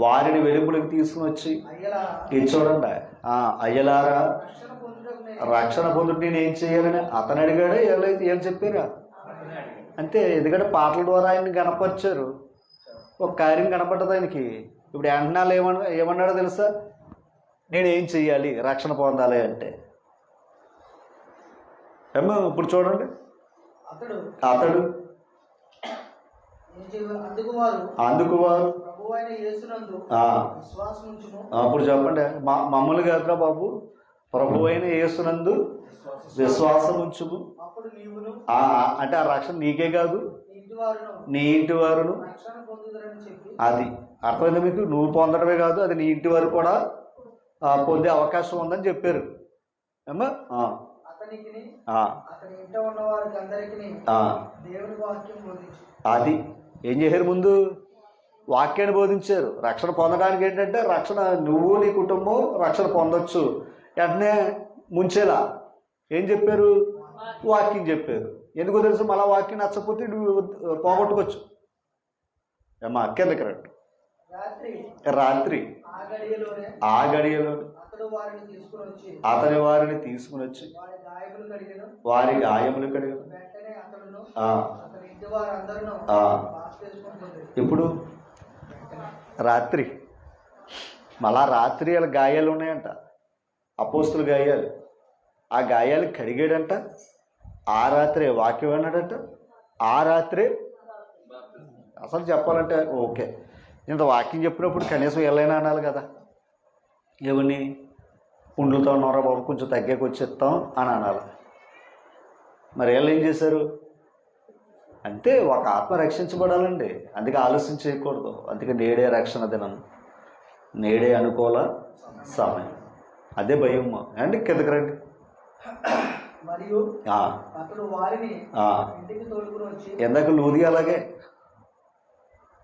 వారిని వెలుపులకు తీసుకుని వచ్చి ఇది చూడండి. అయ్యలారా రక్షణ పొందుకు నేను ఏం చేయాలని అతను అడిగాడే, ఏం చెప్పారా? అంతే. ఎందుకంటే పాటల ద్వారా ఆయన్ని కనపరిచారు. ఒక కార్యం కనపడ్డది ఆయనకి. ఇప్పుడు వెంటనే ఏమన్నాడో తెలుసా? నేను ఏం చెయ్యాలి రక్షణ పొందాలి అంటే? ఏమో ఇప్పుడు చూడండి. అతడు అందుకు వారు ప్రభువైన యేసునందు ఆ, విశ్వాసముంచుము. అప్పుడు చెప్పండి, మమ్మల్ని కాదురా బాబు, ప్రభు అయిన యేసునందు విశ్వాసం ఉంచుము. అప్పుడు నీవును అంటే ఆ రక్షణ నీకే కాదు, నీ ఇంటి వారును నీ ఇంటి వారును. రక్షణ పొందుదరని చెప్పి అది అర్థమైంది మీకు? నువ్వు పొందడమే కాదు, అది నీ ఇంటి వారు కూడా పొందే అవకాశం ఉందని చెప్పారు. ఏమ్మా? అతనికి ఆ, అతని ఇంట ఉన్న వారికి అందరికీ ఆ. దేవుని వాక్యం బోధించు. అది ఏం చేశారు? ముందు వాక్యాన్ని బోధించారు. రక్షణ పొందడానికి ఏంటంటే, రక్షణ నువ్వు నీ కుటుంబం రక్షణ పొందొచ్చు. వెంటనే ముంచేలా ఏం చెప్పారు? వాక్యం చెప్పారు. ఎందుకో తెలుసు, మళ్ళా వాక్యం నచ్చకపోతే నువ్వు పోగొట్టుకోవచ్చు. ఏమా కిందకి రండి. రాత్రి ఆ గడియలోనే ఆ గడియలో అతడు వారిని తీసుకుని వచ్చి అతని వారిని తీసుకుని వచ్చి వారి గాయములు కడిగెను. వారి గాయములు కడిగారు. వెంటనే అతడును ఆ, అతని ఇంటి వారందరూ ఆ. బాప్తిస్మం. ఇప్పుడు రాత్రి మళ్ళా రాత్రి వాళ్ళ గాయాలు ఉన్నాయంట, అపోస్తుల గాయాలు. ఆ గాయాలు కడిగాడంట. ఆ రాత్రే వాక్యం అన్నాడంట. ఆ రాత్రే అసలు చెప్పాలంటే ఓకే, ఇంత వాక్యం చెప్పినప్పుడు కనీసం వెళ్ళైనా అనాలి కదా. ఏమని? పుండ్లతో ఉన్నారా బాబు, కొంచెం తగ్గాక వచ్చేస్తాం అని అనాలి. మరి వీళ్ళు ఏం చేశారు? అంతే, ఒక ఆత్మ రక్షించబడాలండి. అందుకే ఆలస్యం చేయకూడదు. అందుకే నేడే రక్షణ దినం, నేడే అనుకూల సమయం. అదే భయం అండి. కిందకి రండి. మరియు అతడు వారిని ఇంటికి తోడుకుని వచ్చి ఎందాక లూది అలాగే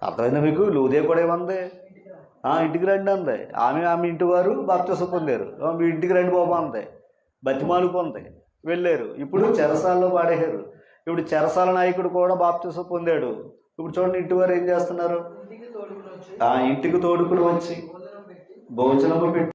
అర్థమైందా మీకు? లూదే కూడా ఏమంది? ఇంటికి రండి అంది. ఆమె ఇంటి వారు బాప్తిసం పొందారు. మీ ఇంటికి రండి బాబు అంది. బతిమాలు పొంది వెళ్ళారు. ఇప్పుడు చెరసాలలో పాడేశారు. ఇప్పుడు చెరసాల నాయకుడు కూడా బాప్తిసం పొందాడు. ఇప్పుడు చూడండి, ఇంటి వారు ఏం చేస్తున్నారు? ఇంటికి తోడుకుని వచ్చి భోజనము పెట్టి